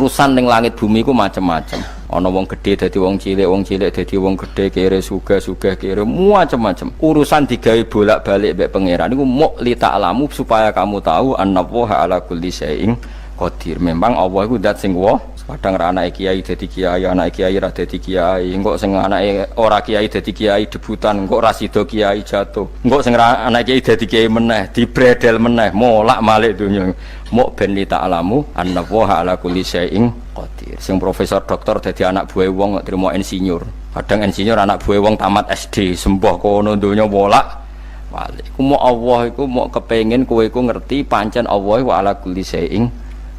Urusan ning langit bumi ku macam-macam. Ana wong gedhe dadi wong cilik dadi wong gedhe, kere sugih kere macam-macam. Urusan digawe bolak-balik mbek pangeran niku muk li ta'lamu supaya kamu tahu annallaha ala kulli syai'in qadir. Memang Allah iku zat sing kadang ra anake kiai dadi kiai, anake kiai ra dadi kiai, engko sing anake ora kiai dadi kiai debutan, engko ra sida kiai jatuh. Engko sing ra anake kiai dadi kiai meneh, dibredel meneh, molak-malik donya. Muk ben li ta'lamu annallaha ala kulli syai'in qadir. Sing profesor doktor dadi anak buah wong kok trimo insinyur. Kadang insinyur anak buah wong tamat SD, sembah kono donya bolak-balik. Ku muk Allah iku muk kepengin kowe iku ngerti pancen Allah wa ala kulli syai'in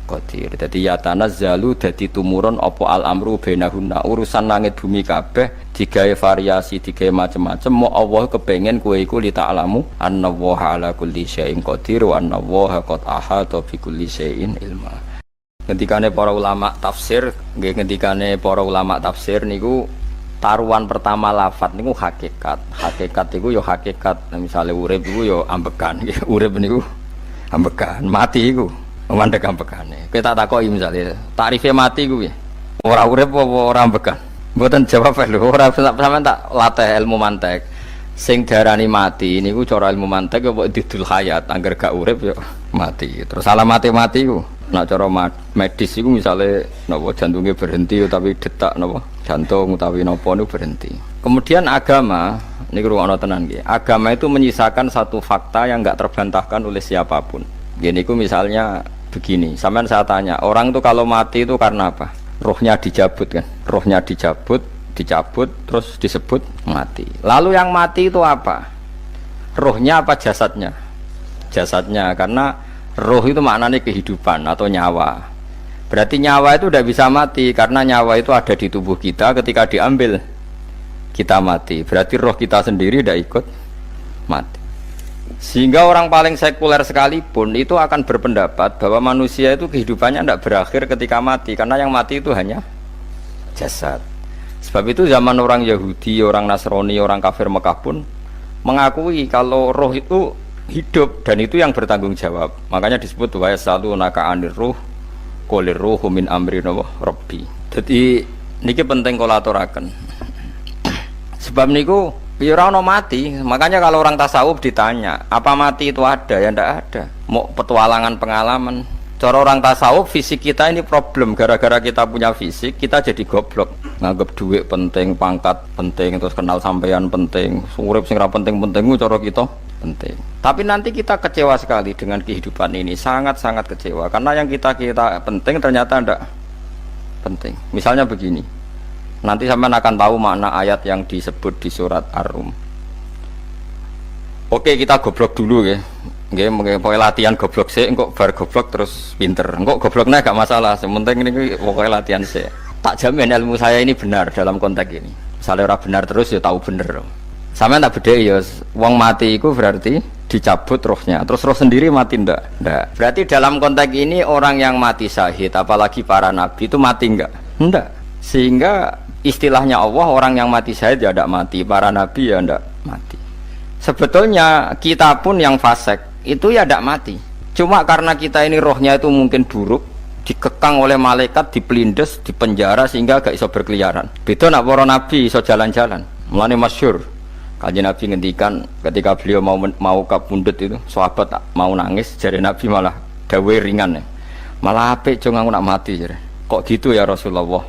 qadir. Dadi ya tanazzalu dadi tumurun apa al-amru bainahunna. Urusan langit bumi kabeh digawe variasi, digawe macam-macam. Mo Allah kepengin kowe iku li ta'lamu annallaha ala kulli syai'in qadir wa annallaha qad ahata bi kulli syai'in ilma. Ngendikane para ulama tafsir, nggih ngendikane para ulama tafsir niku taruhan pertama lafat niku hakikat. Hakikat iku ya hakikat. Misale urip iku ya ambekan. Urip niku ambekan, mati iku mandek ambekane. Kowe tak takoki misale, tarife mati kuwi. Ora urip apa ora ambekan? Mboten jawab lho, ora sampean tak latih ilmu mantek. Sing darani mati niku cara ilmu mantek apa didul hayat, angger gak urip ya mati. Terus alamat mati ku. Nek cara medis iku misale napa jantungnya berhenti utawi detak napa jantung utawi napa niku berhenti. Kemudian agama niku ruwono tenan nggih. Agama itu menyisakan satu fakta yang enggak terbantahkan oleh siapapun. Gini ku misalnya begini, sampean saya tanya, orang itu kalau mati itu karena apa? Rohnya dicabut kan? Rohnya dicabut, terus disebut mati. Lalu yang mati itu apa? Rohnya apa jasadnya? Jasadnya, karena roh itu maknanya kehidupan atau nyawa. Berarti nyawa itu tidak bisa mati, karena nyawa itu ada di tubuh kita, ketika diambil kita mati. Berarti roh kita sendiri tidak ikut mati. Sehingga orang paling sekuler sekalipun itu akan berpendapat bahwa manusia itu kehidupannya tidak berakhir ketika mati, karena yang mati itu hanya jasad. Sebab itu zaman orang Yahudi, orang Nasrani, orang kafir Mekah pun mengakui kalau roh itu hidup dan itu yang bertanggung jawab. Makanya disebut wa yasalunaka 'anir ruh qolir ruhu min amri rabbi. Jadi niki penting kula aturaken. Sebab niku ora ono mati. Makanya kalau orang tasawuf ditanya, apa mati itu ada? Ya ndak ada. Mau petualangan pengalaman. Cara orang tasawuf fisik kita ini problem. Gara-gara kita punya fisik, kita jadi goblok. Nganggep duit penting, pangkat penting, terus kenal sampean penting, urip sing ra penting-penting cara kita penting. Tapi nanti kita kecewa sekali dengan kehidupan ini, sangat-sangat kecewa. Karena yang kita penting ternyata ndak penting. Misalnya begini. Nanti sampean akan tahu makna ayat yang disebut di surat Ar-Rum. Oke, kita goblok dulu ya. Nggih, pokoke latihan goblok sik, engko bar goblok terus pinter. Engko gobloknya gak masalah, sementing ini pokoke latihan sik. Tak jamin ilmu saya ini benar dalam konteks ini. Misalnya ora benar terus ya tahu bener. Sampean tak bedheki ya, wong mati iku berarti dicabut rohnya. Terus roh sendiri mati ndak? Ndak. Berarti dalam konteks ini orang yang mati syahid, apalagi para nabi itu mati enggak? Ndak. Sehingga istilahnya Allah, orang yang mati syahid ya tidak mati, para nabi ya tidak mati. Sebetulnya kita pun yang fasik itu ya tidak mati. Cuma karena kita ini rohnya itu mungkin buruk, dikekang oleh malaikat, dipelindes, dipenjara sehingga gak iso berkeliaran. Beda nak para nabi iso jalan-jalan. Mulane masyhur Kanjeng Nabi ngendikan ketika beliau mau kabundut itu, sahabat mau nangis, jare Nabi malah dawe ringan. Malah apik jong aku nak mati jare. Kok gitu ya Rasulullah?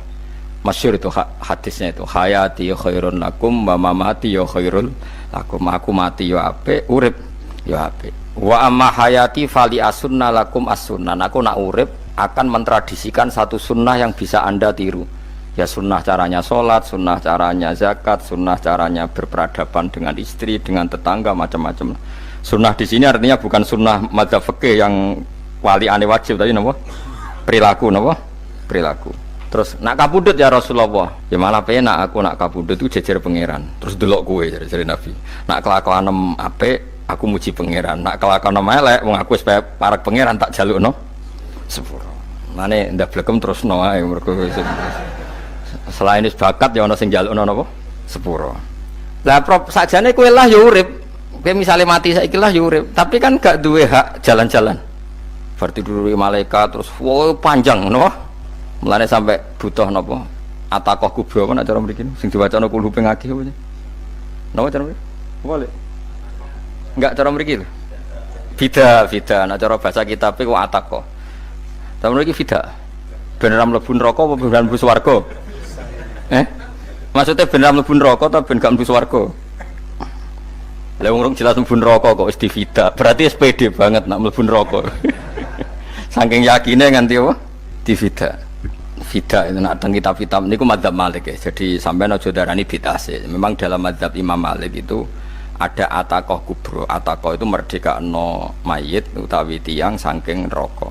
Masyhur itu hadisnya itu, hayati khairun lakum wa mamati ya khairul lakum. Aku mati ya apik, urip ya apik. Wa amma hayati fali asunna lakum as-sunnah. Aku nak urip akan mentradisikan satu sunnah yang bisa Anda tiru. Ya sunnah caranya sholat, sunnah caranya zakat, sunnah caranya berperadaban dengan istri, dengan tetangga, macam-macam. Sunnah di sini artinya bukan sunnah madzhab fikih yang wali ane wajib tadi, napa? Perilaku, napa? Perilaku. Terus nak kabudut ya Rasulullah, ya malah penak aku nak kabudut itu jejer pangeran. Terus delok kowe jare Nabi. Nak kelakuan apik aku muji pangeran. Nak kelakuan elek wong aku supaya parek pangeran tak jalukno sepuro. Mane ndak blekem terusno ae mergo selain is bakat ya ana sing jalukno napa sepuro. Lah sakjane kowe lah ya urip. Kowe misale mati saiki lah ya urip, tapi kan gak duwe hak jalan-jalan. Berarti dulu malaikat terus wow panjang no. Mulane sampai butuh napa? Atakoh kubro apa nek cara mriki sing diwacana kulo ping akeh apa? Napa cara mriki? Boleh. Enggak cara mriki lho. Bida, nek cara bahasa kitabe kok atakoh. Cara mriki bida. Beneran mlebu neraka apa beneran mlebu swarga? Maksudnya beneran mlebu neraka atau ben gak mlebu swarga? Lah wong jelas mlebu neraka kok wis divida. Berarti SPD banget nak mlebu neraka. Saking yakine nganti apa? Divida. Vida itu nak teng kitab-kitab niku madzhab Malik ya. Jadi sampean aja darani bid'ah sih. Memang dalam madzhab Imam Malik itu ada atakoh kubro. Atakoh itu merdekakno mayit utawi tiyang saking neraka.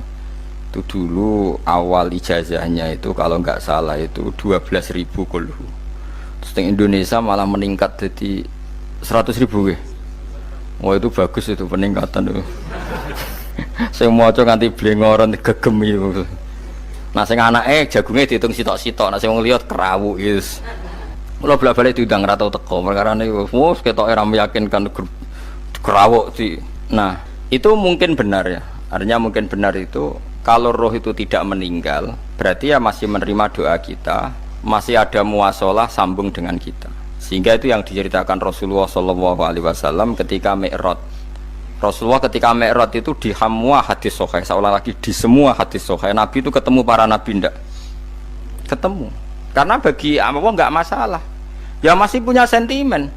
Itu dulu awal ijazahnya itu kalau nggak salah itu 12.000 kulhu. Terus di Indonesia malah meningkat jadi 100.000 ya. Wah itu bagus itu peningkatan itu. Saya mau coba nganti blengoran gegem itu. Nah sing anake jagunge diitung sitok-sitok, nah sing wong liya kerawuk wis. Mula bolak-balik diundang ra tau teko, perkarane wis ketoke ra meyakinkan kerawuk sih. Nah, itu mungkin benar ya. Artinya mungkin benar itu kalau roh itu tidak meninggal, berarti ya masih menerima doa kita, masih ada muasalah sambung dengan kita. Sehingga itu yang diceritakan Rasulullah SAW ketika Mi'raj. Rasulullah ketika Mi'raj itu di semua hadis sahih, seolah lagi di semua hadis sahih Nabi itu ketemu para nabi ndak? Ketemu. Karena bagi Allah enggak masalah. Ya masih punya sentimen.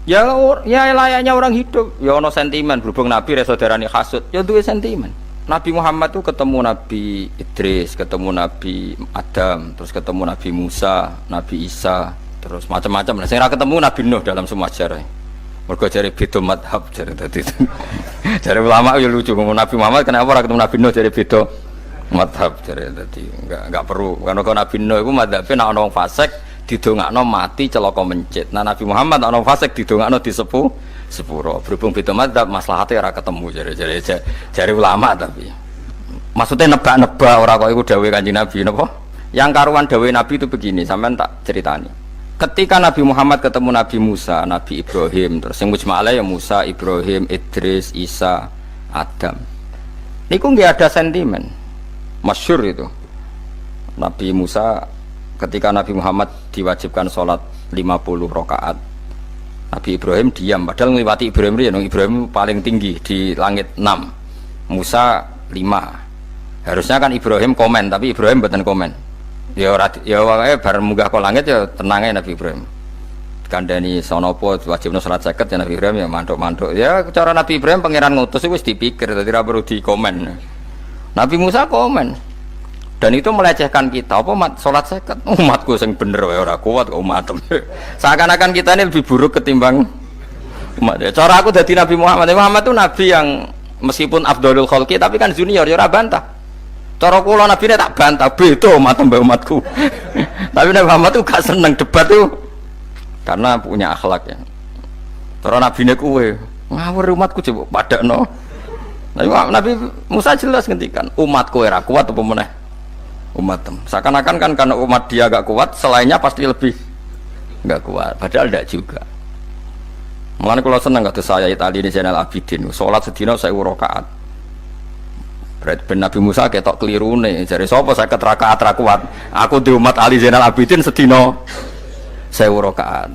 Ya layaknya orang hidup. Ya ono sentimen berhubung Nabi reso darani hasud, ya duwe sentimen. Nabi Muhammad itu ketemu Nabi Idris, ketemu Nabi Adam, terus ketemu Nabi Musa, Nabi Isa, terus macam-macam. Sing ra ketemu Nabi Nuh dalam semua sejarah. Mergo jare beda madhab jare dadi. Jare ulama ya lucu ngomong Nabi Muhammad kenapa ora ketemu Nabi Nuh jare beda madhab jare dadi enggak perlu. Karena kalau Nabi Nuh iku madhabe nek ana wong fasik didongakno mati celaka mencit. Nah Nabi Muhammad ana wong fasik didongakno sepuro. Berhubung beda madhab maslahate ora ketemu jare ulama tapi. Maksudnya nebak-nebak ora kok iku dawuhe Kanjeng Nabi napa? Yang karuan dawuhe Nabi itu begini, sampean tak ceritani. Ketika Nabi Muhammad ketemu Nabi Musa, Nabi Ibrahim, terus yang mujma'alah ya Musa, Ibrahim, Idris, Isa, Adam. Niku nggak ada sentimen, masyhur itu. Nabi Musa ketika Nabi Muhammad diwajibkan sholat 50 rakaat, Nabi Ibrahim diam, padahal ngliwati Ibrahim ya, Ibrahim paling tinggi di langit 6, Musa 5. Harusnya kan Ibrahim komen, tapi Ibrahim mboten komen. Ya wae bar munggah ke langit ya tenange Nabi Ibrahim. Kandhani sanapa wajibna salat 50 ya Nabi Ibrahim ya mantuk-mantuk. Ya cara Nabi Ibrahim pangeran ngutus wis dipikir dadi ora perlu dikomen. Nabi Musa komen. Dan itu melecehkan kita apa salat 50 umatku sing bener wae ora kuat kok umat. Seakan-akan kita ini lebih buruk ketimbang umat. Cara aku dadi Nabi Muhammad. Muhammad itu nabi yang meskipun afdhalul khalqi tapi kan junior ya ora bantah. Cara kula Nabi ini tak bantah, beda umat mbak umatku. Tapi Nabi Muhammad itu gak seneng debat tuh, karena punya akhlak ya. Cara Nabi ini kue ngawur umatku coba pada no. Nabi Musa jelas ngendikan umatku era kuat apa meneh umat. Seakan-akan kan karena umat dia gak kuat, selainnya pasti lebih gak kuat. Padahal tidak juga. Mulane kula seneng kados saya Itali di Zainal Abidin, salat sedina 1000 rakaat. Berarti ben Nabi Musa ketok kelirune, jare sapa 50 rakaat ra kuat. Aku di umat Ali Zainal Abidin sedina 1000 rakaat.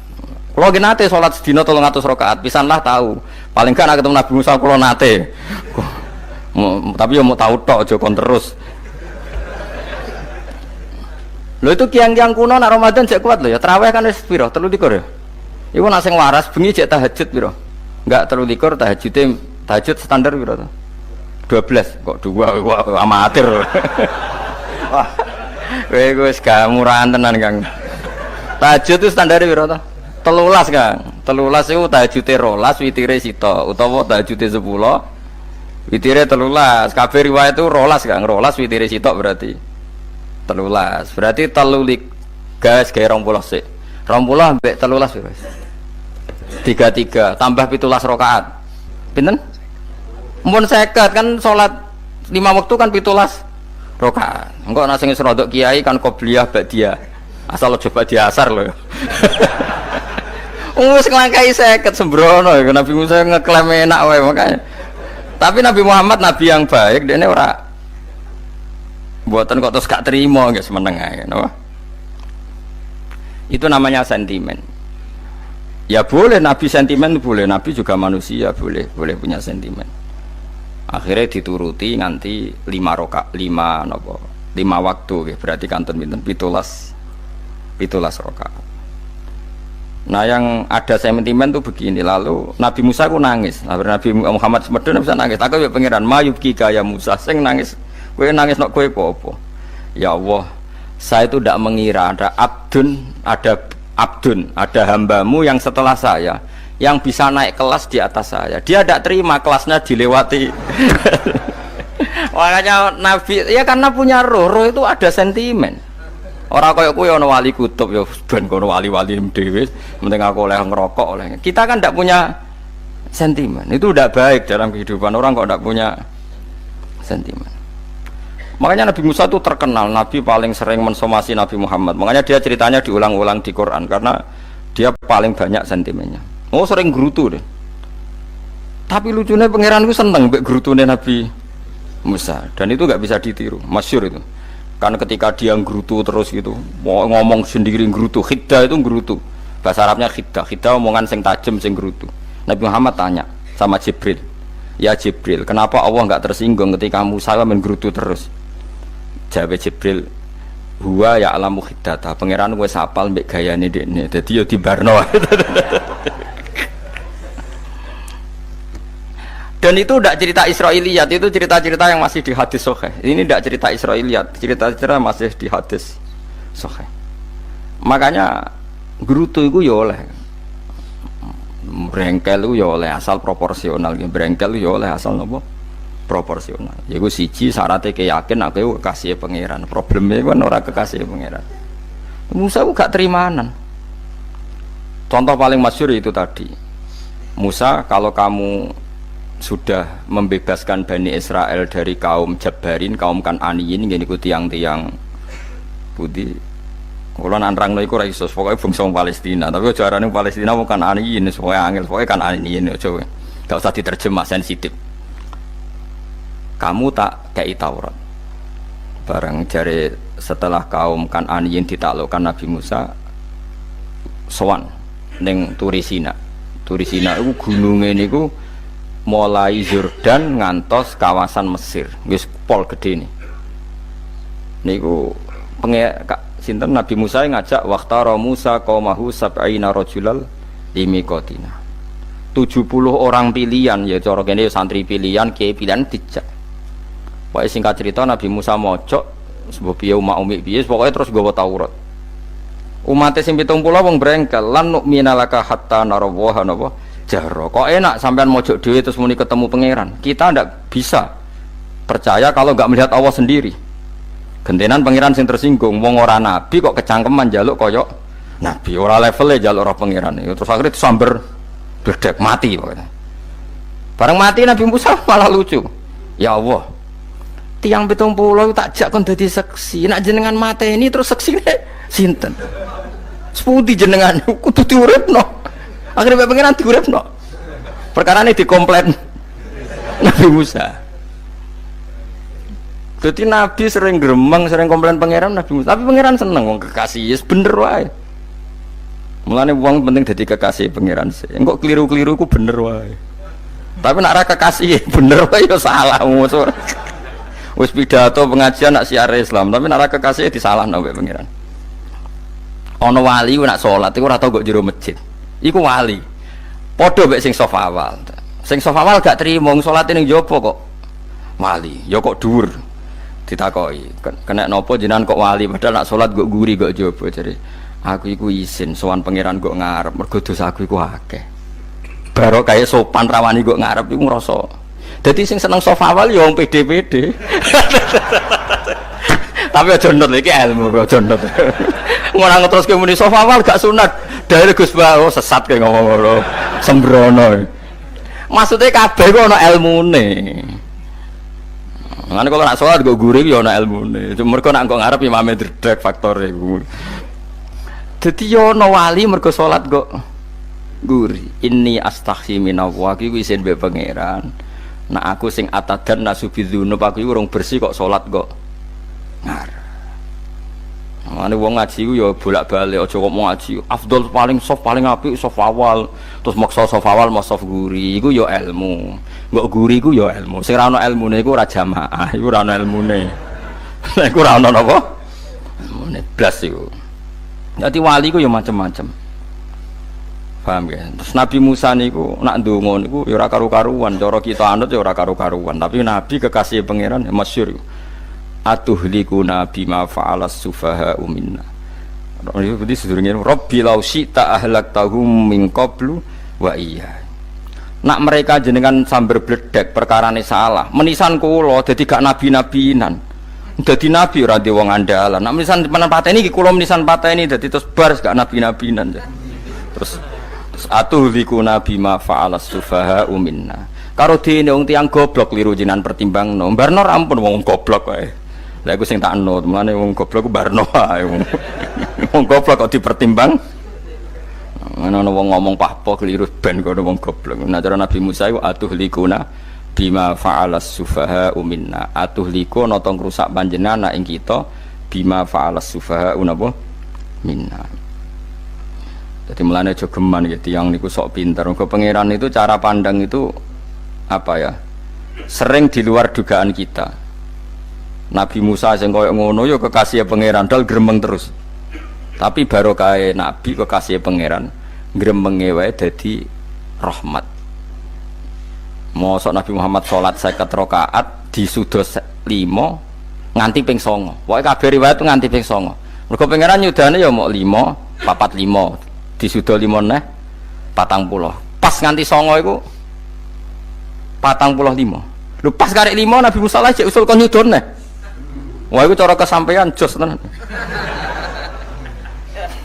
Kula nggih nate salat sedina 300 rakaat, pisanlah tahu. Paling gak nek ketemu Nabi Musa kula nate. Tapi yo mau tahu tok aja kon terus. Lho itu kiang-kiang kuno nek Ramadan cek kuat lho ya. Tarawih kan wis piro? 23 ya. Iku nek sing waras bengi cek tahajud piro? Enggak 23 tahajud standar piro to? 12 kok 2 amatir. Wah. Kowe wis gak murahan tenan, Kang. Tahajud itu standar piro to? 13, Kang. 13 iku tahajude 12, witire sita utawa tahajude 10. Witire 13. Kabeh riwayat itu 12, Kang. 12 witire sita berarti 13. Berarti 3 gas gawe 20 sik. 20 ambek 13 piro? 33 tambah 17 rakaat. Pinten? Mun 50 kan salat 5 waktu kan 17 rakaat. Engko ana sing wis rodok kiai kan qobliyah ba'diyah. Asal coba diasar lho. Wis nglangkai 50 sembrono ya Nabi Musa ngeklaim enak wae makanya. Tapi Nabi Muhammad nabi yang baik, dene ora Mboten kok terus gak terima nggih semeneng ae napa. Itu namanya sentimen. Ya boleh Nabi sentimen boleh, Nabi juga manusia boleh punya sentimen. Akhirnya dituruti nganti 5 waktu nggih, berarti kantun pinten 17 rakaat. Nah yang ada sentimen tuh begini, lalu Nabi Musa ku nangis. Nabi Muhammad semedon bisa nangis. Aku ya pangeran mayubki kaya Musa sing nangis. Kowe nangis nok kowe apa? Ya Allah, saya itu tidak mengira ada hambamu yang setelah saya yang bisa naik kelas di atas saya. Dia tidak terima kelasnya dilewati. Makanya Nabi ya karena punya roh itu ada sentimen. Orang kaya kowe ana wali kutub ya ben kono wali-wali dhewe, penting aku oleh ngerokok oleh. Kita kan tidak punya sentimen. Itu tidak baik dalam kehidupan orang kok tidak punya sentimen. Makanya Nabi Musa itu terkenal Nabi paling sering mensomasi Nabi Muhammad. Makanya dia ceritanya diulang-ulang di Quran karena dia paling banyak sentimennya. Oh sering gerutu deh. Tapi lucunya pangeran itu seneng mbek gerutune Nabi Musa dan itu nggak bisa ditiru, masyhur itu. Karena ketika dia nggerutu terus gitu, mau ngomong sendiri nggerutu, khiddah itu nggerutu. Bahasa Arabnya khiddah omongan sing tajem sing nggerutu. Nabi Muhammad tanya sama Jibril, ya Jibril, kenapa Allah nggak tersinggung ketika Musa menggerutu terus? Jawab Jibril, huwa ya alamu khiddata, pangeran gue sapal mbek gayane dekne, dadi yo dibarno. Dan itu tidak cerita Israiliyat, itu cerita-cerita yang masih di hadis sahih. Ini tidak cerita Israiliyat, cerita-cerita masih di hadis sahih. Makanya gerutu itu ya oleh, brengkel itu ya oleh asal proporsional, brengkel itu ya oleh asal nopo proporsional. Yaiku siji syaratnya keyakin aku kekasih pangeran. Problemnya kan orang kekasih pangeran. Musa itu gak terimanan. Contoh paling masyhur itu tadi. Musa, kalau kamu sudah membebaskan Bani Israel dari kaum Jabarin, kaum Kan'aniyin, ngene iku tiang-tiang putih. Kula nanrangno iku ora iso, pokoke bangsa Palestina, tapi aja arane Palestina bukan Kan'aniyin, pokoke angel, pokoke Kan'aniyin aja. Enggak usah diterjemah sensitif. Kamu tak kei Taurat. Bareng jare setelah kaum Kan'aniyin ditaklukkan Nabi Musa sowan ning Turisina. Turisina iku gununge niku mulai Yordan ngantos kawasan Mesir, wis pol gede nih. Niku sinten Nabi Musa ngajak waqtara Musa qaumahu sab'ina rajulal limiqatina. 70 orang pilihan ya cara kene santri pilihan, kiai pilihan dijak. Pokoke singkat cerita Nabi Musa mojok sebab piye umat umi piye pokoke terus nggawa Taurat. Umate sing 70 wong brengkel lan nu'minalaka hatta narawaha napa jaro. Kok enak sampean mojok dhewe terus muni ketemu pangeran. Kita ndak bisa percaya kalau nggak melihat Allah sendiri. Gentenan pangeran sing tersinggung, wong ora nabi kok kecangkeman njaluk koyok nabi, ora levele njaluk ora pangeran. Terus akhirnya disamber bledek mati pokoknya. Bareng mati Nabi Musa malah lucu. Ya Allah, tiang 70 tak jak kon dadi seksi. Nek jenengan mateni terus seksine sinten? Sepundi jenengan kudu diuripno. Akhirnya pengen nanti urip no. Perkara ini dikomplain Nabi Musa. Jadi Nabi sering gremeng, sering komplain pangeran Nabi Musa. Tapi pangeran seneng wong kekasih, yes bener wae. Mulane wong penting dadi kekasih pangeran sih. Engko keliru-keliru ku bener wae. Tapi nek ora kekasih bener wae ya salah. Wis pidato pengajian nak siar Islam, tapi nek ora kekasih disalahno mbek pangeran. Ana wali ku nak salat iku ora tau kok jero masjid. Iku wali. Padha mek sing saf awal. Sing saf awal gak trimo salate ning jaba kok wali. Ya kok dhuwur. Ditakoki, kena napa jenengan kok wali padahal nak salat kok guri kok jaba jare. Aku iku isin sowan pangeran kok ngarep mergo dosa aku iku akeh. Baro kaya sopan rawani kok ngarep iku ngrasa. Dadi sing seneng saf awal ya wong pede-pede. Tapi aja nut iki ilmu aja nut. Ora ngeteruske muni saf awal gak sunat. Dari Gus Bawo sesat kayak ngomong ngono, sembrono. Maksudnya kabeh kok ana ilmune. Ngene kalau nak sholat kok gurih ya ana ilmune. Cuma mergo nak kok ngarep imame dredeg faktore iku. Dadi ya ana wali mergo sholat kok gurih. Inni astaghfi minallah iki isin mbek pangeran. Nak aku sing atadan nasubidzunub aku iku urung bersih kok sholat kok ngarep. Mane wong ngaji ku ya bolak-balik aja kok mau ngaji. Afdol paling soft paling apik soft awal, terus maksa soft awal mau soft guri iku ya ilmu. Mbok guri ku ya ilmu. Sing ora ana ilmune iku ora jamaah, iku ora ana ilmune. Lha iku ora ana napa? Ilmune blas iku. Dadi wali ku ya macam-macam. Paham ya? Terus Nabi Musa niku nak ndonga niku ya ora karu-karuan, cara kita anut ya ora karu-karuan, tapi Nabi kekasih pangeran ya masyhur iku. Atuhlikuna bima fa'alas sufaha minna. Ini berarti sedurunge Rabbi law syi'ta ahlaktahum min qablu wa iya. Nak mereka jenengan sambar bledek perkarane salah, menisan kula dadi gak nabi-nabinan. Dadi nabi ora di wong andalan. Nak menisan pateni iki kula menisan pateni dadi terus bar gak nabi-nabinan. Terus atuhlikuna bima fa'alas sufaha minna. Karo dene wong tiyang goblok liru jinan pertimbangno. Barno ampun wong goblok wae. Lah iku sing tak anut, mulane wong goblok ku barno ae. Wong goblok kok dipertimbang. Ana wong ngomong pahpo keliru ben kok wong goblok. Nah cara Nabi Musa iku atuhlikuna bima fa'alas sufaha minna. Atuhlikuna to ngrusak panjenengan ing kita bima fa'alas sufaha napa minna. Jadi mulane aja geman ya tiyang niku sok pinter. Mergo pangeran itu cara pandang itu apa ya? Sering di luar dugaan kita. Nabi Musa sing koyo ngono ya kekasih pangeran dal gremeng terus. Tapi barokah Nabi kekasih pangeran gremenge wae dadi rahmat. Mosok Nabi Muhammad salat 50 rakaat disudos 5 nganti ping 9. Pokoke kabeh riwayat nganti ping 9. Mergo pangeran nyudane ya mok 5, 45 disudo 5 neh 40. Pas nganti 9 iku 45. Lho pas karek 5 Nabi Musa lagi usul kon nyudon neh. Wah itu cara kesampaian jos tenan.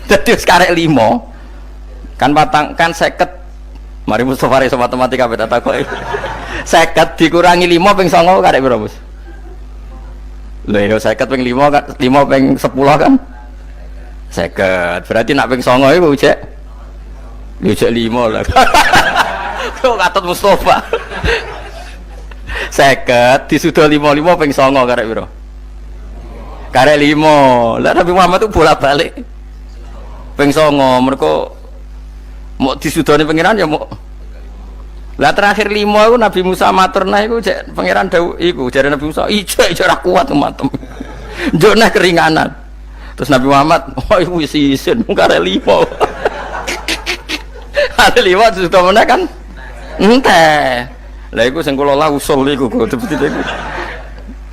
Dadi karek 5 kan patang kan 50. Mari Mustofa iso matematika beta takoki. 50 dikurangi 5 ping 9 karek piro, Bos? Lho ya 50 ping 5 kan 5 ping 10 kan 50. Berarti nak ping 9 iku cek. Yo cek 5 lah. Kok katut Mustofa. 50 disudah 55 ping 9 karek piro? Karek 5. Lah Nabi Muhammad itu bolak-balik ping 9 mergo mau disudoni pangeran ya mau. Lah terakhir 5 iku Nabi Musa matur nah iku cek pangeran dawuh iku jare Nabi Musa ijek ora kuat matem. Njuk nah keringanan. Terus Nabi Muhammad oh iku wis isin karek 5. Karek 5 disudah meneh kan enteh. Lah iku sing kula lah usul iku kok seperti iku.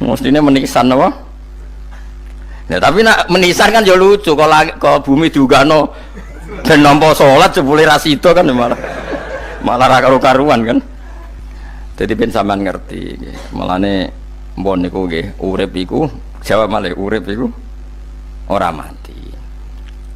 Mestine menisan apa? Nah, tapi nak menisan kan ya lucu kalau ke bumi diugano dan nampa salat jebule ra sida kan malah ra karu-karuan kan. Jadi ben sampean ngerti nggih. Mulane mbon niku nggih urip iku jawab malih urip iku ora mati.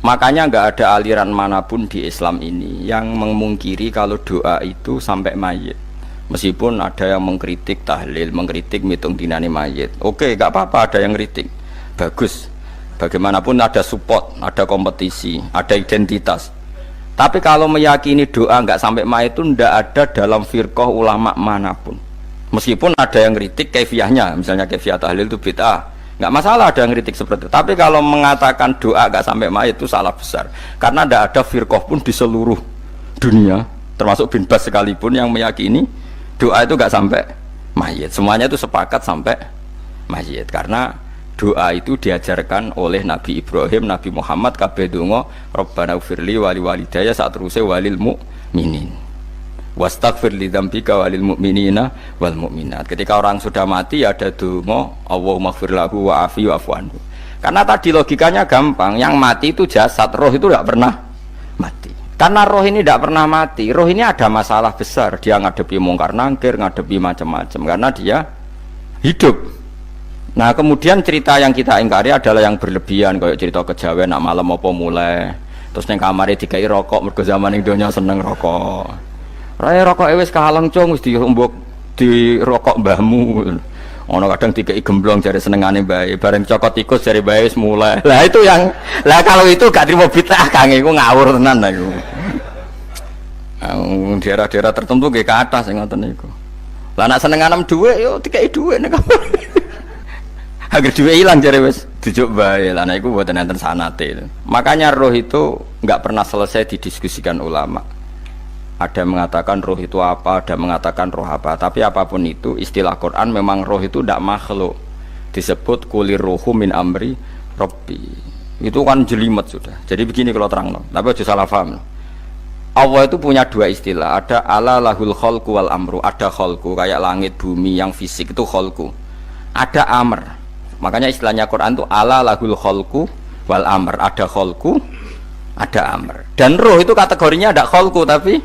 Makanya enggak ada aliran manapun di Islam ini yang memungkiri kalau doa itu sampai mayit. Meskipun ada yang mengkritik tahlil, mengkritik mitung dinane mayit. Oke, enggak apa-apa ada yang kritik. Bagus. Bagaimanapun ada support, ada kompetisi, ada identitas. Tapi kalau meyakini doa enggak sampai mayit itu enggak ada dalam firqah ulama manapun. Meskipun ada yang kritik kaifiyahnya, misalnya kaifiyah tahlil itu bid'ah. Enggak masalah ada yang kritik seperti itu. Tapi kalau mengatakan doa enggak sampai mayit itu salah besar. Karena enggak ada firqah pun di seluruh dunia, termasuk bin Bas sekalipun yang meyakini doa itu enggak sampai mayit. Semuanya itu sepakat sampai mayit karena doa itu diajarkan oleh Nabi Ibrahim, Nabi Muhammad kabeh donga Rabbana ufirli wali walidayya saat teruse walil mu'minin wastaghfir li dzambika walil mu'minina wal mu'minat. Ketika orang sudah mati ada donga Allahumma ighfir lahu wa afi wa'fu anhu. Karena tadi logikanya gampang, yang mati itu jasad, roh itu tidak pernah mati. Karena roh ini tidak pernah mati, roh ini ada masalah besar, dia ngadepi mungkar nangkir, ngadepi macam-macam karena dia hidup. Nah kemudian cerita yang kita ingkari adalah yang berlebihan, kayak cerita kejawen nak malam apa mulai terus neng kamare dikai rokok mergo zaman ning donya seneng rokok. Raya rokok wis kahalang cung wis diombok di rokok mbahmu. Ono kadang dikai gemblong jare senengane bae, bareng cokot tikus jare bae wis mulai. Lah itu yang lah kalau itu gak trimo bid'ah Kang iku ngawur tenan lah iku. Daerah-daerah tertentu nggih kathah sing ngoten niku. Lah nak senenganem dhuwit yo dikai dhuwit nek Agar duwe ilang jare wis dujuk bae lah. Nah iku mboten enten sanate. Makanya roh itu enggak pernah selesai didiskusikan ulama. Ada mengatakan roh itu apa, ada mengatakan roh apa. Tapi apapun itu istilah Quran memang roh itu tidak makhluk. Disebut kulir ruhu min amri Rabbi. Itu kan jelimet sudah. Jadi begini kalau terang, tapi aja salah paham. Allah itu punya dua istilah. Ada ala lahul khalqu wal amru. Ada khalqu kayak langit bumi yang fisik itu khalqu. Ada amr. Makanya istilahnya Quran itu ala lahul khalqu wal amr. Ada khalqu, ada amr. Dan roh itu kategorinya ada khalqu tapi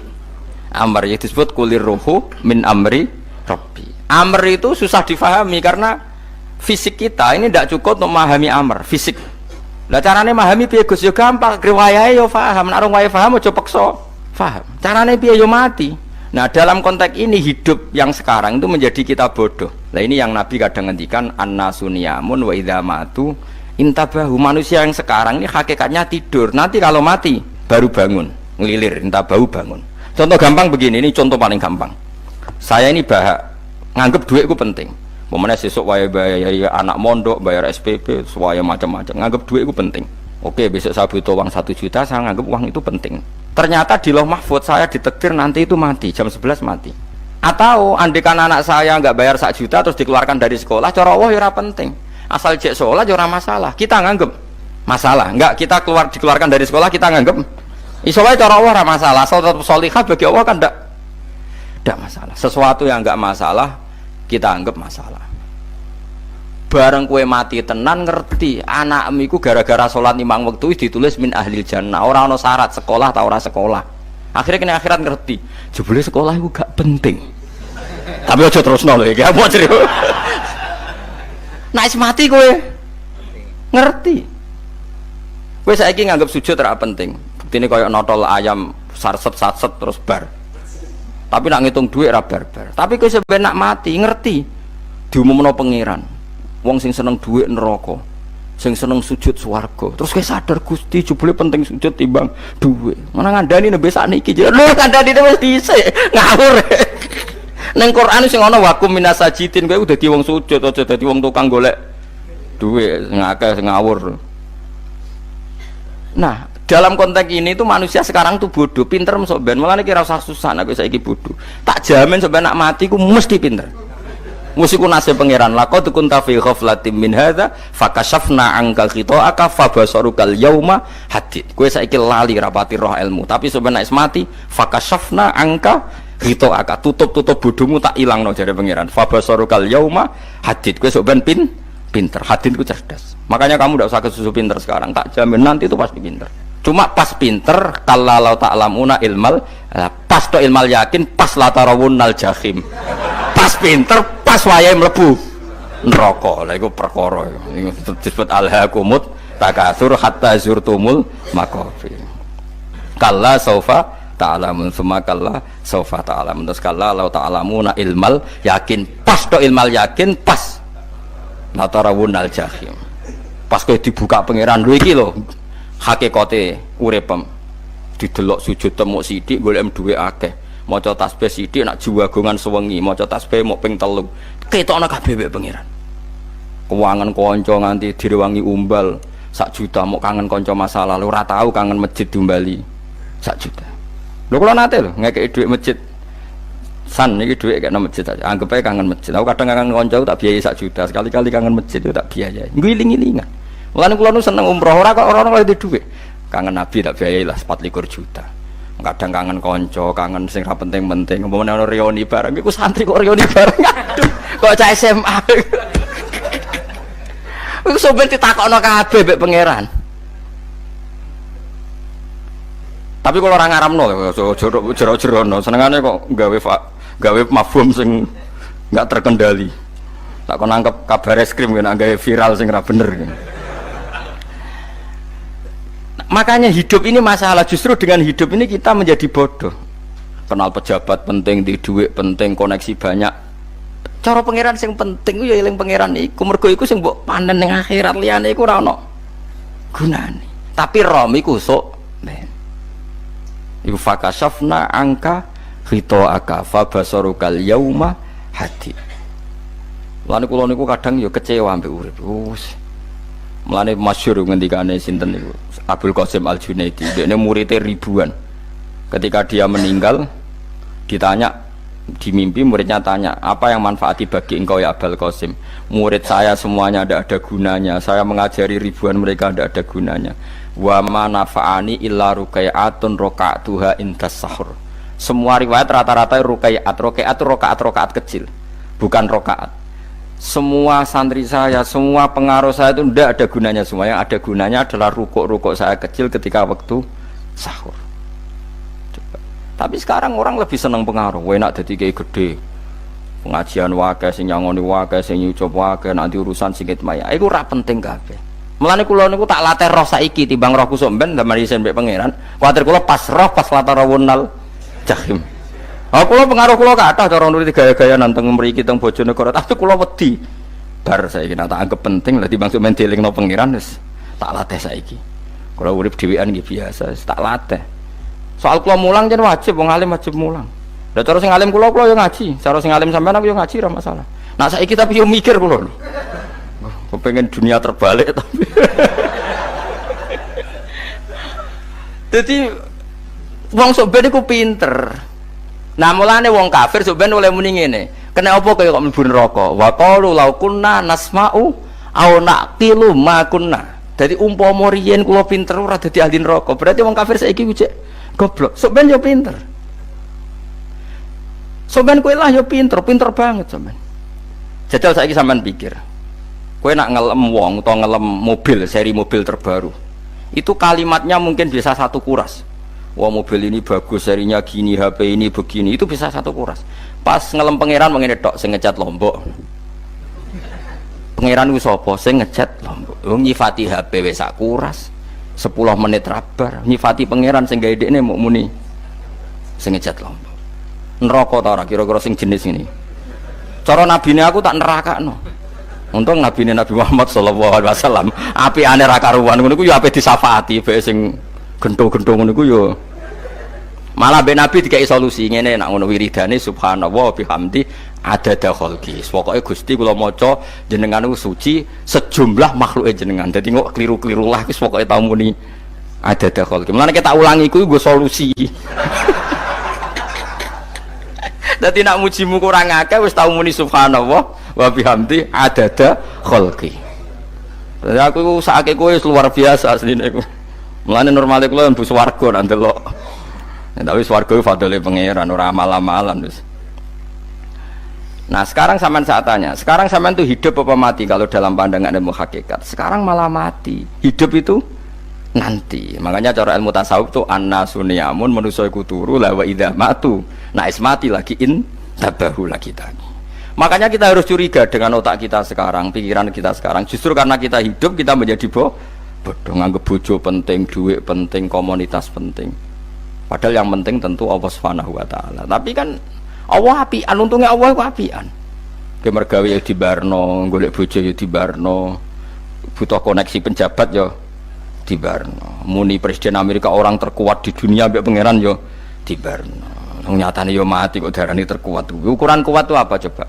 amr, yang disebut kulir ruhu min amri Rabbi. Amr itu susah difahami karena fisik kita ini tidak cukup untuk memahami amr fisik. Lah carane memahami piye Gus? Yo gampang, riwayahe yo paham. Nek orang wae paham aja paksa paham. Carane piye yo mati. Nah, dalam konteks ini hidup yang sekarang itu menjadi kita bodoh. Nah, ini yang Nabi kadang ngendikan annasuniyamun wa idza matu intabahu. Manusia yang sekarang ini hakikatnya tidur. Nanti kalau mati baru bangun, ngelilir intabahu bangun. Contoh gampang begini, ini contoh paling gampang. Saya ini nganggep duit itu penting. Momennya sesuk wae bayar anak mondok, bayar SPP, semuanya macam-macam. Nganggep duit itu penting. Oke, besok saya butuh uang 1 juta, saya nganggep uang itu penting. Ternyata di Lauh Mahfudz saya ditakdir nanti itu mati, jam 11 mati. Atau andikan anak saya nggak bayar 1 juta terus dikeluarkan dari sekolah, cara Allah ya ora penting. Asal cek sekolah ya ora masalah. Kita nganggep masalah. Enggak, kita dikeluarkan dari sekolah kita nganggep iso wae cara Allah ora masalah. Asal tetap sholihah bagi Allah kan enggak masalah. Sesuatu yang enggak masalah kita anggap masalah. Bareng kue mati tenan ngerti anakmu iku gara-gara sholat 5 waktu ditulis min ahlil jannah. Ora ono syarat sekolah ta ora sekolah. Akhirnya kena akhirat ngerti jebule sekolah itu gak penting. Tapi aja terusno lho iki apa cerita. Nek mati kowe ngerti. Kowe saiki nganggep sujud ora penting. Buktine koyo notol ayam sarset terus bar. Tapi nak ngitung duit ra bar-bar. Tapi kowe sampe nak mati ngerti diumumno pangeran. Wong sing seneng duit neraka, sing seneng sujud swarga. Terus kowe sadar Gusti jebule penting sujud timbang duit. Mana ngandani nembe sakniki. Lho ngandani wis dhisik, ngawur. Ning Quran sing ana wakum minasajidin kowe dadi wong sujud aja dadi wong tukang golek duit ngakeh ngawur. Nah, dalam konteks ini itu manusia sekarang tuh bodoh, pinter mesok ben. Mulane kira usah susah nek saiki bodoh. Tak jamin sampai nak mati ku mesti pinter. Mesti ku nasib pangeran. Laqad kunta fi ghaflatin min hadza fakashafna anka khita'aka fabasarukal yauma hadid. Kowe saiki lali rapati roh ilmu, tapi sampai nek mati fakashafna anka khita'aka. Tutup bodohmu tak ilangno jare pangeran. Fabasarukal yauma hadid. Kowe sok ben pinter. Hadid ku cerdas. Makanya kamu tidak usah kesusu pinter sekarang. Tak jamin nanti itu pasti pinter. Cuma pas pinter kalau ta'lamuna ilmal pas to ilmal yakin pas latarawunnal jahim. Pas pinter pas wayahe mlebu neraka. Lha iku perkara iku disebut alhaqumut takatsur hatta zurtumul maqabir. Kalla saufa ta'lamun summa kalla saufa ta'lamun. Terus kalla law ta'lamuna ilmal yakin pas to ilmal yakin pas latarawunnal jahim. Pas kowe dibuka pangeran lho iki lho hakikate uripem didelok sujud temuk sithik golek duwe akeh maca tasbih sithik nak jiwagongan sewengi maca tasbih mok ping 3 ketokno kabeh mek pangeran keuangan kanca nganti direwangi umbal 1 juta mok kangen kanca masa lalu ora tau kangen masjid diumbali 1 juta lho kula nate lho ngekeki dhuwit masjid san iki dhuwit kena masjid aja anggap ae kangen masjid aku kadang kangen kanca tak biayai 1 juta sekali-kali kangen masjid itu tak biayai ngiling-ngilingan. Mulane kula nu seneng umroh ora kok ora oleh dhuwit. Kangen Nabi tak biayai lah 24 juta. Kadang kangen kanca, kangen sing ra penting-penting. Umpamane ana reuni bareng iku santri kok reuni bareng. Aduh, kok cah SMA. Iku sampeyan ditakokno kabeh mek pangeran. Tapi kalau orang ngaramno jero-jerono senengane kok gawe mafhum sing enggak terkendali. Tak kon nangkep kabar eskrim kena gawe viral sing ra bener. Makanya hidup ini masalah, justru dengan hidup ini kita menjadi bodoh. Kenal pejabat penting, di duit penting, koneksi banyak. Cara pangeran sing penting ya eling pangeran iku, mergo iku sing mbok panen ning akhirat liyane iku ora ono gunane. Tapi rom iku sok ben. Iku fakashafna angka ghita'aka fa basarukal yauma hadid. Mulane kula niku kadang ya kecewa ambek urip. Mulane masyhur ngendikane sinten niku Abdul Qasim Al-Junaidi, dekne muridé ribuan. Ketika dia meninggal ditanya di mimpi, muridnya tanya, apa yang manfaati bagi engkau ya Abdul Qasim? Murid saya semuanya tidak ada gunanya, saya mengajari ribuan mereka tidak ada gunanya. Wa ma nafa'ani illa rukai'atun roka'atuha indas sahur. Semua riwayat rata-rata rukai'at itu rokaat kecil, bukan rokaat. Semua santri saya, semua pengaruh saya itu tidak ada gunanya semua. Yang ada gunanya adalah rukuk saya kecil ketika waktu sahur. Tapi sekarang orang lebih senang pengaruh, enak dadi kiai gede. Pengajian wae sing nyangoni wae sing nyucup wae nanti urusan sikit maya. Iku ora penting kabeh. Mulane kula niku tak latih roh saiki timbang roh kusuk ben damel isen mbek pangeran. Kuwatir kula pas roh pas latarawunal jahim. Kula pengaruh kula kathah cara nuruti gaya-gaya nanteng mriki teng Bojonegoro, tapi kula wedi. Bar saiki nek tak anggap penting lah timbang sampeyan dielingno pangeran wis tak latih saiki. Kula urip dhewean nggih biasa, wis tak latih. Soal kula mulang jan wajib, wong alim wajib mulang. Lah cara sing alim kula yo ngaji, cara sing alim sampean aku yo ngaji ora masalah. Nah saiki tapi yo mikir kula. Kepengen dunia terbalik tapi. Dadi wong sok ben iku pinter. Nah mulane wong kafir sok ben oleh muni ngene. Kena apa kaya kok mlebu neraka? Wa qalu law kunna nasma'u aw naqilu ma kunna. Dadi umpama riyen kula pinter ora dadi ahli neraka. Berarti wong kafir saiki ku cek goblok. Sok ben yo pinter. Sok ben kowe lah yo pinter banget sok ben. Jajal saiki sampean pikir. Kowe nak ngelem wong utawa ngelem mobil, seri mobil terbaru. Itu kalimatnya mungkin bisa satu kuras. Wah mobil ini bagus, serinya gini, HP ini begini, itu bisa satu kuras. Pas ngelem pangeran mengene tok sing ngecat Lombok. Pangeran ku sapa sing ngecat Lombok? Wong nyifati HP wis sak kuras. 10 menit rabar nyifati pangeran sing gawe dekne muk muni sing ngecat Lombok. Neraka ta ora kira-kira sing jenis ini. Cara nabine aku tak nerakakno. Untung nabine Nabi Muhammad sallallahu alaihi wasallam apikane ra karuan ngono iku ya ape disafaati bae sing gento-gento ngono iku ya. Malah ben Nabi dikai solusi ngene nek ngono wiridane subhanallah bihamdi adada khalqi. Pokoke Gusti kula maca jenengan niku suci sejumlah makhluke jenengan. Dadi kok kliru-kliru lah wis pokoke tau muni adada khalqi. Mulane kita ulangi iku nggo solusi. Dadi nek mujimu kurang akeh wis tau muni subhanallah wa bihamdi adada khalqi. Dadi aku sakake kowe luar biasa asline iku. Mulane normale kula mlebu swarga nek ndelok. Tapi swarga itu fadhole pangeran ora amal-amalan wis. Nah, sekarang sampean saat tanya, sekarang sampean itu hidup apa mati kalau dalam pandangan ilmu hakikat? Sekarang malah mati. Hidup itu nanti. Makanya cara ilmu tasawuf itu annasuniyamun manusa iku turu la wa idza matu. Nah, is mati lagi in tabahu lagi tadi. Makanya kita harus curiga dengan otak kita sekarang, pikiran kita sekarang. Justru karena kita hidup kita menjadi bodoh, nganggep bojo penting, duit penting, komunitas penting. Padahal yang penting tentu Allah Subhanahu wa taala. Tapi kan Allah apian, untungnya Allah itu apian. Ke mergawe ya dibarno, golek bojo ya dibarno. Butuh koneksi penjabat ya dibarno. Muni presiden Amerika orang terkuat di dunia mbek pangeran ya dibarno. Nyatane ya mati kok darani terkuat. Ukuran kuat itu apa coba?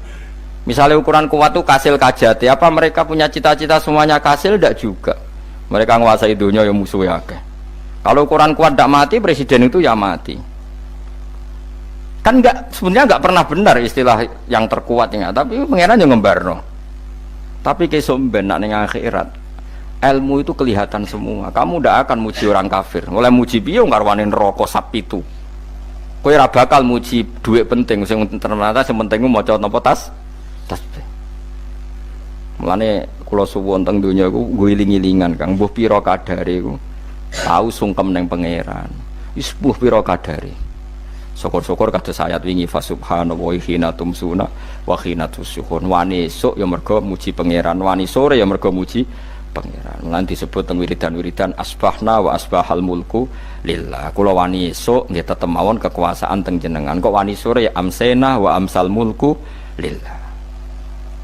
Misalnya ukuran kuat itu kasil kajati, apa mereka punya cita-cita semuanya kasil? Tidak juga. Mereka menguasai dunia ya musuhnya akeh. Kalau ukuran kuat tidak mati, presiden itu ya mati. Kan enggak, sebenarnya enggak pernah benar istilah yang terkuat ya, tapi pangeran yang ngembarno. Tapi kesomben nak ning akhirat, ilmu itu kelihatan semua. Kamu tidak akan muji orang kafir. Oleh muji piye ngarwani neraka sapi itu. Kowe ora bakal muji duit penting, sing ternyata sing penting maca napa tasbih. Mulane kula suwun teng donya iku ngiling-ilingan Kang, mbuh pira kadare iku. Tahu sungkem neng pangeran wis puh pira kadare syukur-syukur kados ayat wingi fa subhanallahi hina tumsuna wa hina tusyuhun wani esuk ya mergo muji pangeran wani sore ya mergo muji pangeran lan disebut teng wiridan-wiridan asbahna wa asbahal mulku lillah kula wani esuk nggih tetep mawon kekuasaan teng jenengan kok wani sore ya amsena wa amsal mulku lillah.